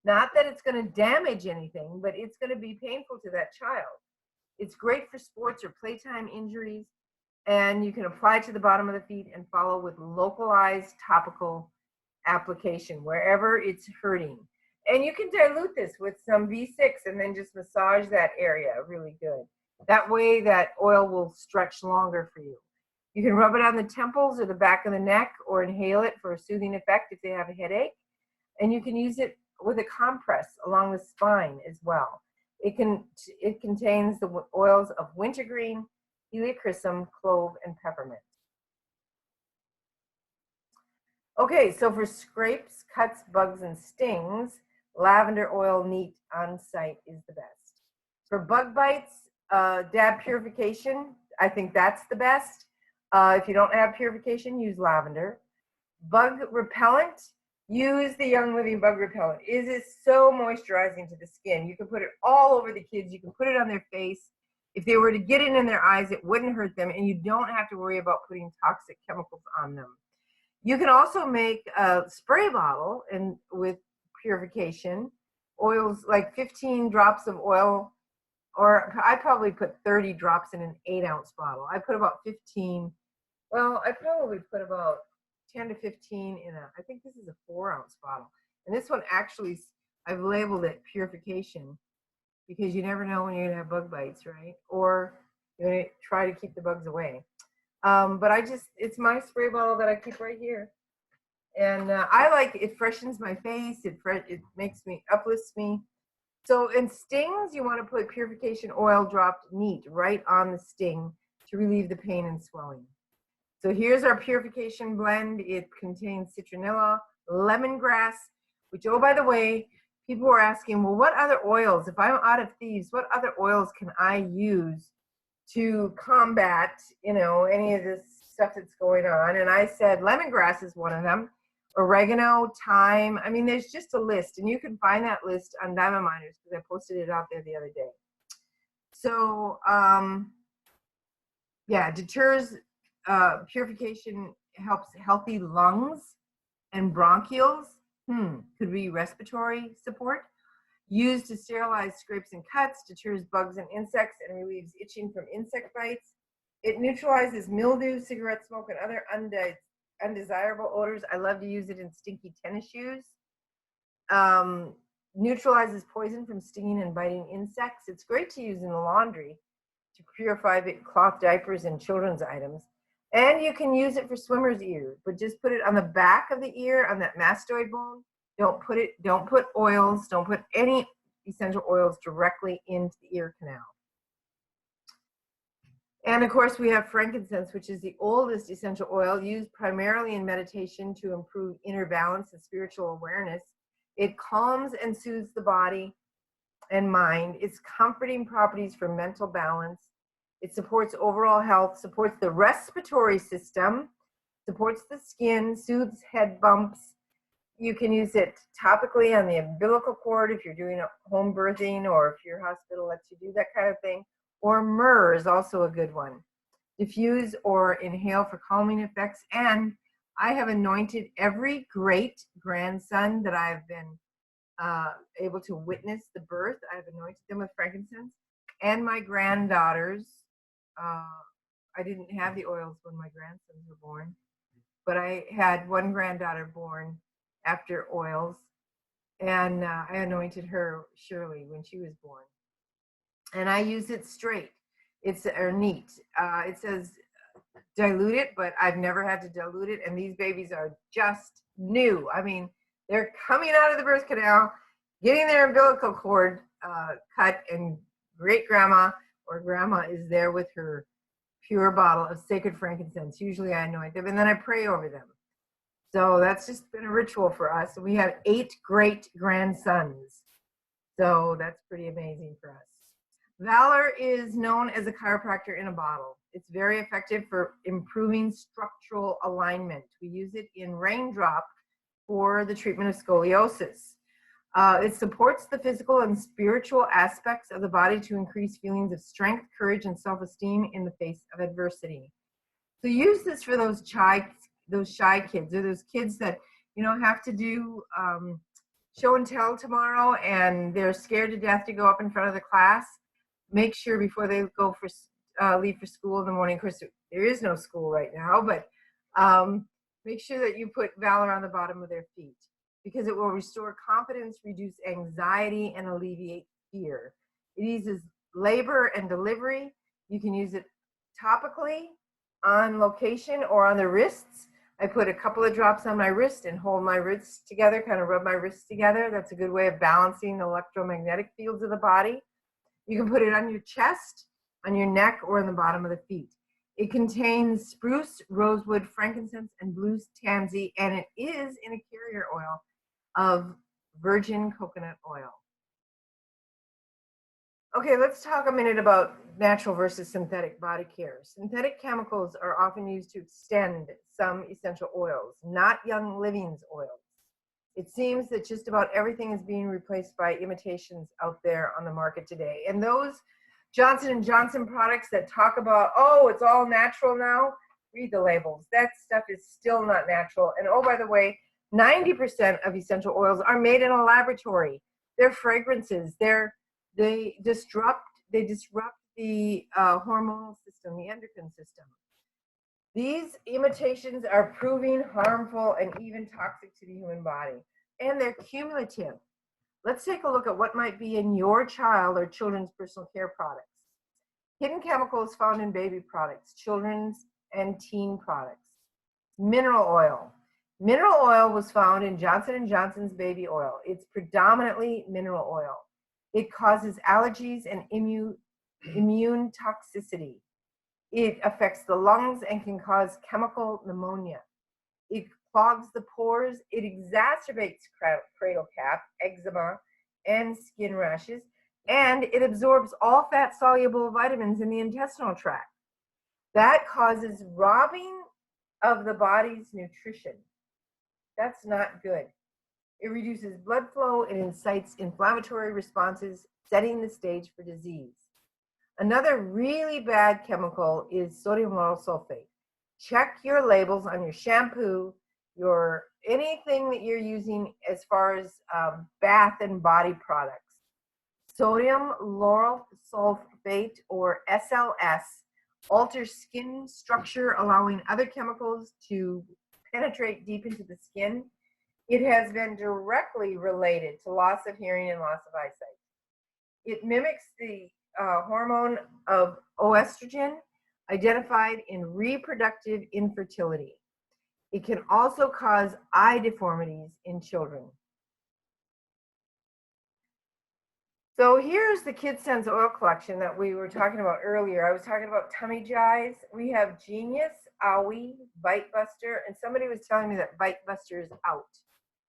Not that it's going to damage anything, but it's going to be painful to that child. It's great for sports or playtime injuries, and you can apply to the bottom of the feet and follow with localized topical application wherever it's hurting. And you can dilute this with some V6 and then just massage that area really good. That way that oil will stretch longer for you. You can rub it on the temples or the back of the neck or inhale it for a soothing effect if they have a headache. And you can use it with a compress along the spine as well. It contains the oils of wintergreen, heliochrysum, clove, and peppermint. Okay, so for scrapes, cuts, bugs, and stings, lavender oil neat on site is the best. For bug bites, dab purification, I think that's the best. If you don't have purification, use lavender. Bug repellent, use the Young Living bug repellent. It is so moisturizing to the skin. You can put it all over the kids. You can put it on their face. If they were to get it in their eyes, it wouldn't hurt them, and you don't have to worry about putting toxic chemicals on them. You can also make a spray bottle with purification, oils like 15 drops of oil, or I probably put 30 drops in an 8-ounce bottle. I put about 15 Well, I probably put about 10 to 15 in I think this is a 4 ounce bottle. And this one actually, I've labeled it purification because you never know when you're going to have bug bites, right? Or you're going to try to keep the bugs away. But it's my spray bottle that I keep right here. And I like it, freshens my face, it makes me, uplifts me. So in stings, you want to put purification oil dropped neat right on the sting to relieve the pain and swelling. So here's our purification blend. It contains citronella, lemongrass, which, oh, by the way, people were asking, well, what other oils, if I'm out of thieves, what other oils can I use to combat, any of this stuff that's going on? And I said lemongrass is one of them, oregano, thyme. I mean, there's just a list, and you can find that list on Diamond Miners because I posted it out there the other day. So, yeah, deters, purification helps healthy lungs and bronchioles. Could be respiratory support. Used to sterilize scrapes and cuts, deters bugs and insects, and relieves itching from insect bites. It neutralizes mildew, cigarette smoke, and other undesirable odors. I love to use it in stinky tennis shoes. Neutralizes poison from stinging and biting insects. It's great to use in the laundry to purify cloth diapers and children's items. And you can use it for swimmer's ears, but just put it on the back of the ear, on that mastoid bone. Don't put oils, don't put any essential oils directly into the ear canal. And of course, we have frankincense, which is the oldest essential oil used primarily in meditation to improve inner balance and spiritual awareness. It calms and soothes the body and mind. Its comforting properties for mental balance. It supports overall health, supports the respiratory system, supports the skin, soothes head bumps. You can use it topically on the umbilical cord if you're doing a home birthing, or if your hospital lets you do that kind of thing. Or myrrh is also a good one. Diffuse or inhale for calming effects. And I have anointed every great grandson that I've been able to witness the birth. I've anointed them with frankincense. And my granddaughters, I didn't have the oils when my grandsons were born, but I had one granddaughter born after oils, and I anointed her, Shirley, when she was born. And I use it straight. It's neat. It says dilute it, but I've never had to dilute it. And these babies are just new. I mean, they're coming out of the birth canal, getting their umbilical cord cut, and great grandma or grandma is there with her pure bottle of sacred frankincense. Usually I anoint them and then I pray over them. So that's just been a ritual for us. We have 8 great grandsons. So that's pretty amazing for us. Valor is known as a chiropractor in a bottle. It's very effective for improving structural alignment. We use it in Raindrop for the treatment of scoliosis. It supports the physical and spiritual aspects of the body to increase feelings of strength, courage, and self-esteem in the face of adversity. So use this for those shy kids, or those kids that have to do show and tell tomorrow, and they're scared to death to go up in front of the class. Make sure before they go leave for school in the morning. Of course, there is no school right now, but make sure that you put Valor on the bottom of their feet, because it will restore confidence, reduce anxiety, and alleviate fear. It eases labor and delivery. You can use it topically, on location, or on the wrists. I put a couple of drops on my wrist and hold my wrists together, kind of rub my wrists together. That's a good way of balancing the electromagnetic fields of the body. You can put it on your chest, on your neck, or on the bottom of the feet. It contains spruce, rosewood, frankincense, and blue tansy, and it is in a carrier oil of virgin coconut oil. Okay, let's talk a minute about natural versus synthetic body care. Synthetic chemicals are often used to extend some essential oils, not Young Living's oils. It seems that just about everything is being replaced by imitations out there on the market today. And those Johnson & Johnson products that talk about, oh, it's all natural now, read the labels. That stuff is still not natural. And oh, by the way, 90% of essential oils are made in a laboratory. They're fragrances. They disrupt the hormonal system, the endocrine system. These imitations are proving harmful and even toxic to the human body, and they're cumulative. Let's take a look at what might be in your child or children's personal care products. Hidden chemicals found in baby products, children's and teen products. Mineral oil. Mineral oil was found in Johnson & Johnson's baby oil. It's predominantly mineral oil. It causes allergies and immune toxicity. It affects the lungs and can cause chemical pneumonia. It clogs the pores. It exacerbates cradle cap, eczema, and skin rashes. And it absorbs all fat-soluble vitamins in the intestinal tract. That causes robbing of the body's nutrition. That's not good. It reduces blood flow and incites inflammatory responses, setting the stage for disease. Another really bad chemical is sodium lauryl sulfate. Check your labels on your shampoo, your anything that you're using as far as bath and body products. Sodium lauryl sulfate, or SLS, alters skin structure, allowing other chemicals to penetrate deep into the skin. It has been directly related to loss of hearing and loss of eyesight. It mimics the hormone of estrogen, identified in reproductive infertility. It can also cause eye deformities in children. So here's the KidSense oil collection that we were talking about earlier. I was talking about tummy jies. We have Genius, Owie, Bite Buster, and somebody was telling me that Bite Buster is out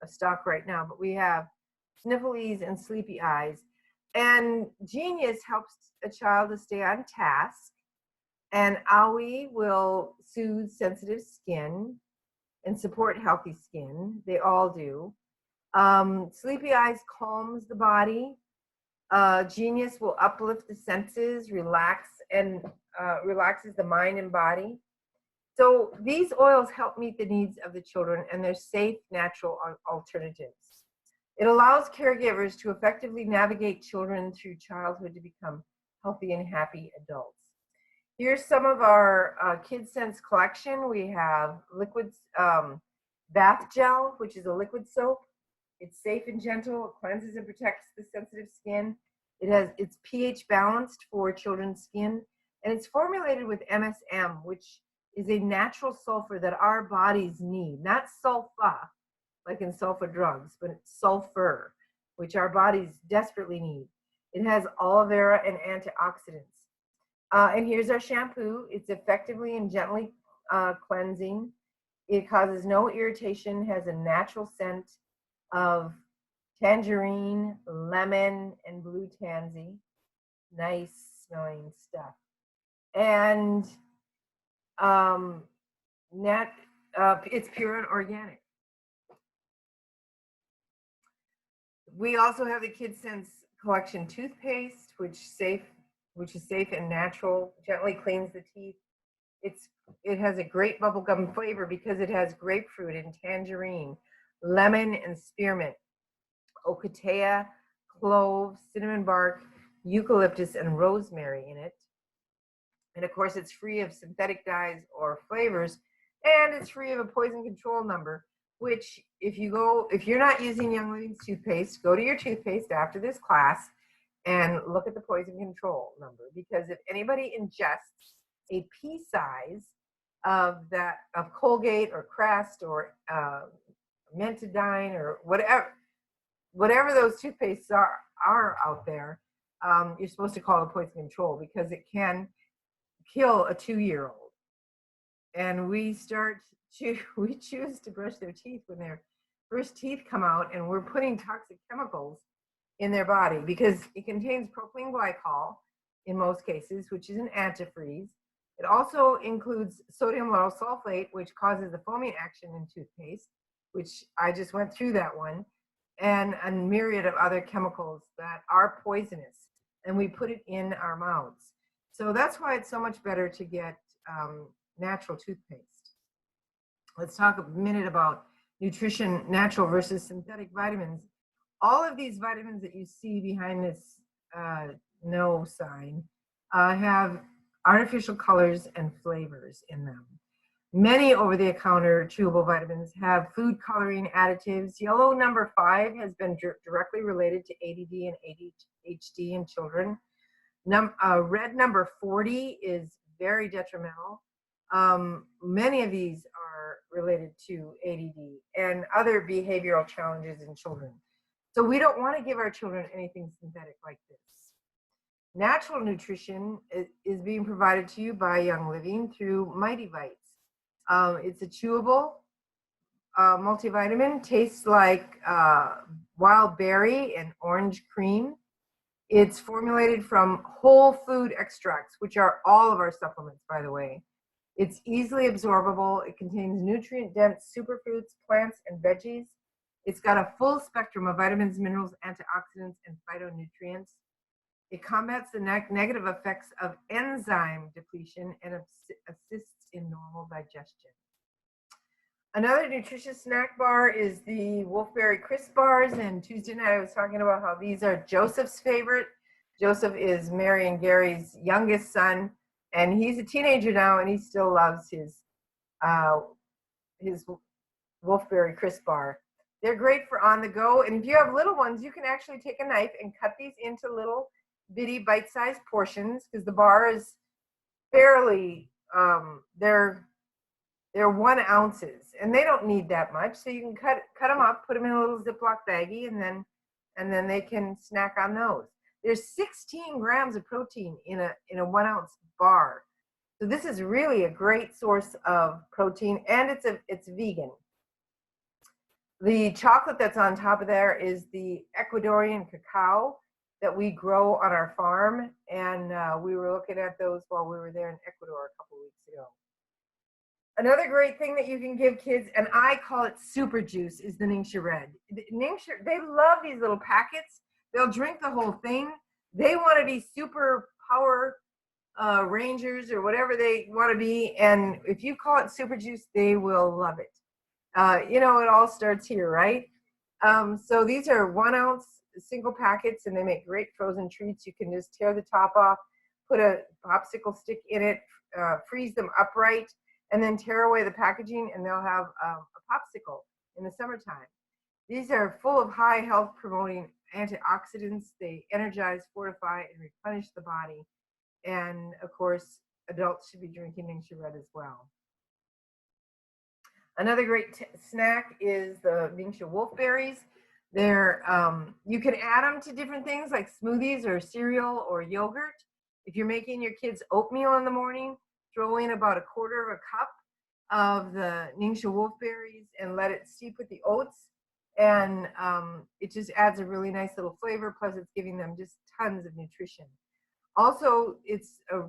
of stock right now, but we have Sniffles and Sleepy Eyes. And Genius helps a child to stay on task, and Owie will soothe sensitive skin and support healthy skin. They all do. Sleepy Eyes calms the body. Genius will uplift the senses, relaxes the mind and body. So these oils help meet the needs of the children, and they're safe, natural alternatives. It allows caregivers to effectively navigate children through childhood to become healthy and happy adults. Here's some of our KidSense collection. We have liquid bath gel, which is a liquid soap. It's safe and gentle. It cleanses and protects the sensitive skin. It's pH balanced for children's skin, and it's formulated with MSM, which is a natural sulfur that our bodies need, not sulfa, like in sulfa drugs, but it's sulfur, which our bodies desperately need. It has aloe vera and antioxidants. And here's our shampoo. It's effectively and gently cleansing. It causes no irritation, has a natural scent of tangerine, lemon, and blue tansy. Nice smelling stuff. And it's pure and organic. We also have the KidSense collection toothpaste, which is safe and natural, gently cleans the teeth. It has a great bubblegum flavor because it has grapefruit and tangerine, lemon and spearmint, ocotea, clove, cinnamon bark, eucalyptus, and rosemary in it. And of course, it's free of synthetic dyes or flavors, and it's free of a poison control number, which if you're not using Young Living's toothpaste, go to your toothpaste after this class and look at the poison control number, because if anybody ingests a pea size of Colgate or Crest or Mentadine or whatever those toothpastes are out there, you're supposed to call it poison control, because it can kill a 2-year-old. And we choose to brush their teeth when their first teeth come out, and we're putting toxic chemicals in their body because it contains propylene glycol in most cases, which is an antifreeze. It also includes sodium lauryl sulfate, which causes the foaming action in toothpaste, which I just went through that one, and a myriad of other chemicals that are poisonous, and we put it in our mouths. So that's why it's so much better to get natural toothpaste. Let's talk a minute about nutrition, natural versus synthetic vitamins. All of these vitamins that you see behind this no sign have artificial colors and flavors in them. Many over-the-counter chewable vitamins have food coloring additives. Yellow number 5 has been directly related to ADD and ADHD in children. Red number 40 is very detrimental. Many of these are related to ADD and other behavioral challenges in children. So we don't want to give our children anything synthetic like this. Natural nutrition is being provided to you by Young Living through Mighty Bites. It's a chewable multivitamin, tastes like wild berry and orange cream. It's formulated from whole food extracts, which are all of our supplements, by the way. It's easily absorbable. It contains nutrient-dense superfoods, plants, and veggies. It's got a full spectrum of vitamins, minerals, antioxidants, and phytonutrients. It combats the negative effects of enzyme depletion and assists in normal digestion. Another nutritious snack bar is the Wolfberry Crisp Bars. And Tuesday night I was talking about how these are Joseph's favorite. Joseph is Mary and Gary's youngest son, and he's a teenager now, and he still loves his Wolfberry Crisp Bar. They're great for on the go, and if you have little ones, you can actually take a knife and cut these into little bitty bite-sized portions, because the bar is fairly, they're 1 ounces, and they don't need that much. So you can cut them up, put them in a little Ziploc baggie, and then they can snack on those. There's 16 grams of protein in a 1 ounce bar. So this is really a great source of protein, and it's vegan. The chocolate that's on top of there is the Ecuadorian cacao that we grow on our farm, and we were looking at those while we were there in Ecuador a couple weeks ago. Another great thing that you can give kids, and I call it super juice, is the Ningxia Red. Ningxia, they love these little packets. They'll drink the whole thing. They want to be super power rangers or whatever they want to be, and if you call it super juice, they will love it. It all starts here, right? So these are 1 ounce single packets, and they make great frozen treats. You can just tear the top off, put a popsicle stick in it, freeze them upright, and then tear away the packaging, and they'll have a popsicle in the summertime. These are full of high health promoting antioxidants. They energize, fortify, and replenish the body. And of course, adults should be drinking Ningxia Red as well. Another great snack is the Ningxia Wolfberries. They're you can add them to different things like smoothies or cereal or yogurt. If you're making your kids oatmeal in the morning, throw in about 1/4 of a cup of the Ningxia Wolfberries and let it steep with the oats. And it just adds a really nice little flavor. Plus, it's giving them just tons of nutrition. Also, it's a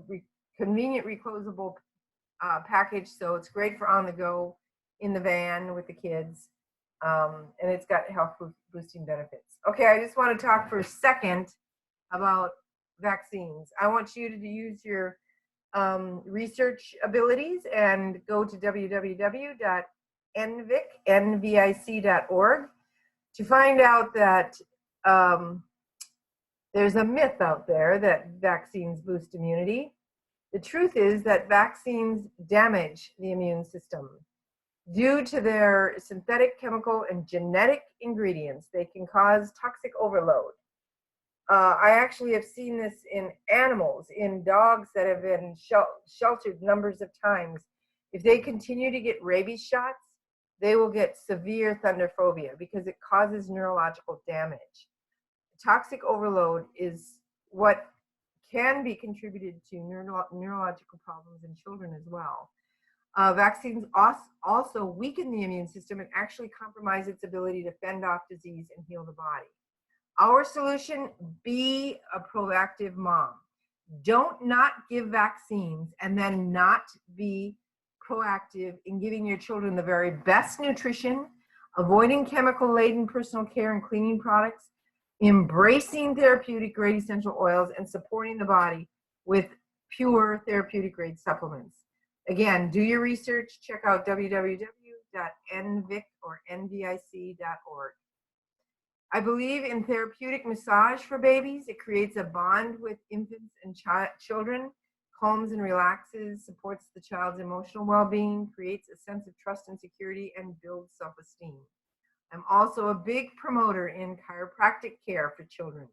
convenient reclosable package, so it's great for on the go in the van with the kids. And it's got health boosting benefits. Okay, I just want to talk for a second about vaccines. I want you to use your research abilities and go to www.nvic.org to find out that there's a myth out there that vaccines boost immunity. The truth is that vaccines damage the immune system. Due to their synthetic chemical and genetic ingredients, they can cause toxic overload. I actually have seen this in animals, in dogs that have been sheltered numbers of times. If they continue to get rabies shots, they will get severe thunderphobia because it causes neurological damage. Toxic overload is what can be contributed to neurological problems in children as well. Vaccines also weaken the immune system and actually compromise its ability to fend off disease and heal the body. Our solution, be a proactive mom. Don't not give vaccines and then not be proactive in giving your children the very best nutrition, avoiding chemical-laden personal care and cleaning products, embracing therapeutic grade essential oils, and supporting the body with pure therapeutic grade supplements. Again, do your research. Check out www.nvic.org. I believe in therapeutic massage for babies. It creates a bond with infants and children calms and relaxes, supports the child's emotional well-being, creates a sense of trust and security, and builds self-esteem. I'm also a big promoter in chiropractic care for children.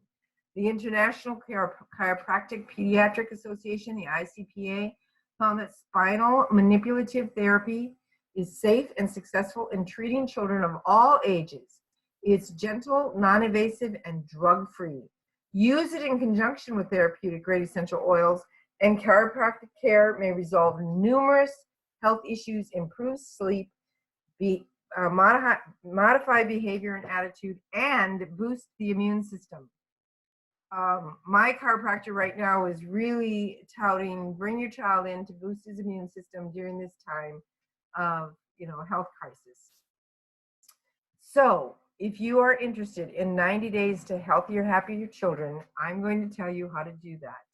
The International Chiropractic Pediatric Association, the ICPA, found that spinal manipulative therapy is safe and successful in treating children of all ages. It's gentle, non-invasive, and drug-free. Use it in conjunction with therapeutic grade essential oils, and chiropractic care may resolve numerous health issues, improve sleep, modify behavior and attitude, and boost the immune system. My chiropractor right now is really touting bring your child in to boost his immune system during this time of health crisis. So if you are interested in 90 days to healthier, happier children, I'm going to tell you how to do that.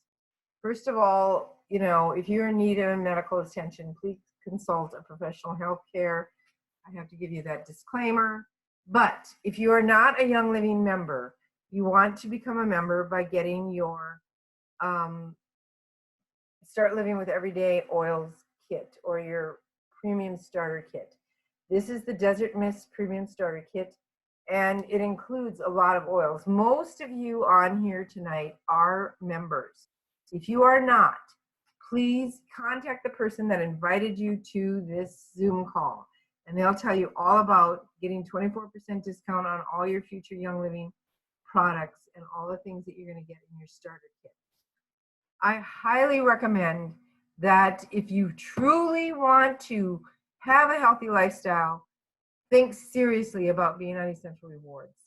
First of all, if you're in need of medical attention, please consult a professional health care. I have to give you that disclaimer. But if you are not a Young Living member, you want to become a member by getting your Start Living with Everyday Oils kit or your premium starter kit. This is the Desert Mist Premium Starter Kit, and it includes a lot of oils. Most of you on here tonight are members. If you are not, please contact the person that invited you to this Zoom call, and they'll tell you all about getting 24% discount on all your future Young Living products and all the things that you're going to get in your starter kit. I highly recommend that if you truly want to have a healthy lifestyle, think seriously about being on Essential Rewards.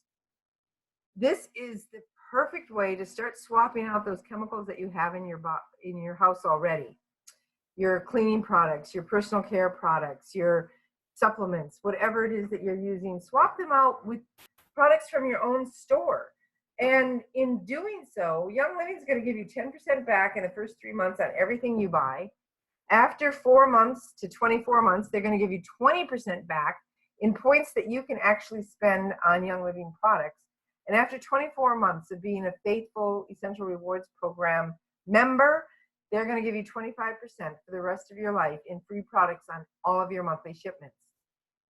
This is the perfect way to start swapping out those chemicals that you have in your house already. Your cleaning products, your personal care products, your supplements, whatever it is that you're using, swap them out with products from your own store. And in doing so, Young Living is going to give you 10% back in the first 3 months on everything you buy. After 4 months to 24 months, they're going to give you 20% back in points that you can actually spend on Young Living products. And after 24 months of being a faithful Essential Rewards Program member, they're going to give you 25% for the rest of your life in free products on all of your monthly shipments.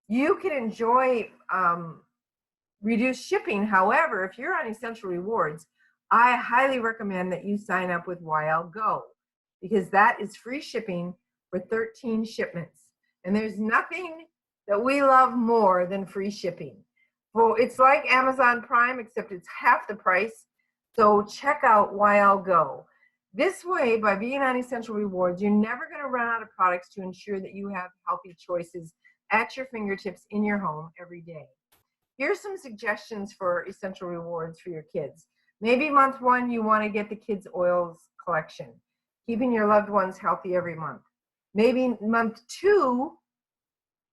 You can enjoy reduced shipping. However, if you're on Essential Rewards, I highly recommend that you sign up with YL Go, because that is free shipping for 13 shipments. And there's nothing that we love more than free shipping. Well, it's like Amazon Prime, except it's half the price. So check out YL Go. This way, by being on Essential Rewards, you're never going to run out of products to ensure that you have healthy choices at your fingertips in your home every day. Here's some suggestions for Essential Rewards for your kids. Maybe month 1, you want to get the kids' oils collection, keeping your loved ones healthy every month. Maybe month 2,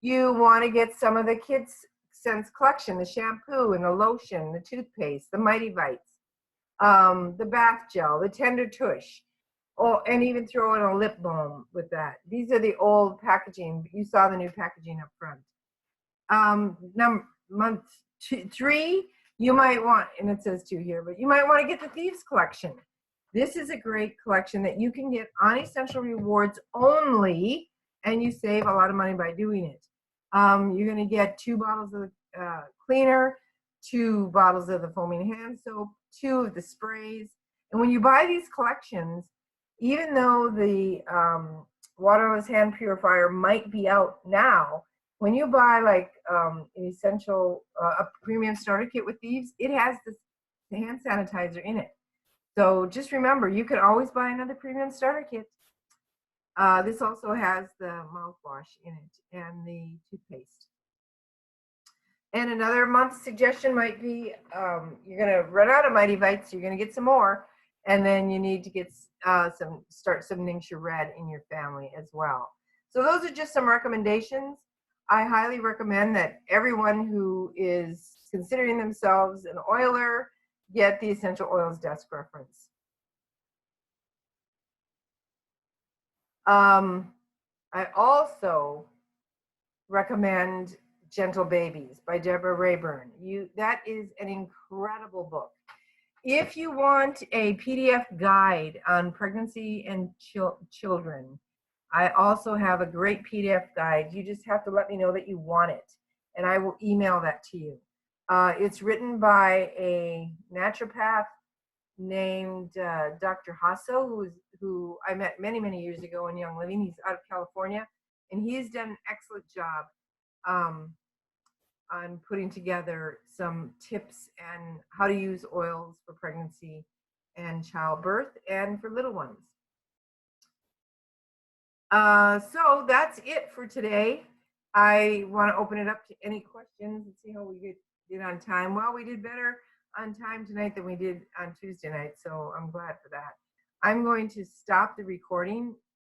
you want to get some of the kids' scents collection, the shampoo and the lotion, the toothpaste, the Mighty Bites, the bath gel, the Tender Tush, and even throw in a lip balm with that. These are the old packaging. You saw the new packaging up front. Month 3, you might want, and it says 2 here, but you might want to get the Thieves Collection. This is a great collection that you can get on Essential Rewards only, and you save a lot of money by doing it. You're going to get 2 bottles of the cleaner, 2 bottles of the foaming hand soap, 2 of the sprays. And when you buy these collections, even though the waterless hand purifier might be out now, when you buy like an essential, a premium starter kit with Thieves, it has the hand sanitizer in it. So just remember, you can always buy another premium starter kit. This also has the mouthwash in it and the toothpaste. And another month suggestion might be you're going to run out of Mighty Bites, you're going to get some more, and then you need to get start some Ningxia Red in your family as well. So those are just some recommendations. I highly recommend that everyone who is considering themselves an oiler get the Essential Oils Desk Reference. I also recommend Gentle Babies by Deborah Rayburn. That is an incredible book. If you want a PDF guide on pregnancy and children, I also have a great PDF guide. You just have to let me know that you want it, and I will email that to you. It's written by a naturopath named Dr. Hasso, who I met many, many years ago in Young Living. He's out of California, and he's done an excellent job um, on putting together some tips and how to use oils for pregnancy and childbirth and for little ones. So that's it for today. I want to open it up to any questions and see how we did on time. Well, we did better on time tonight than we did on Tuesday night, so I'm glad for that. I'm going to stop the recording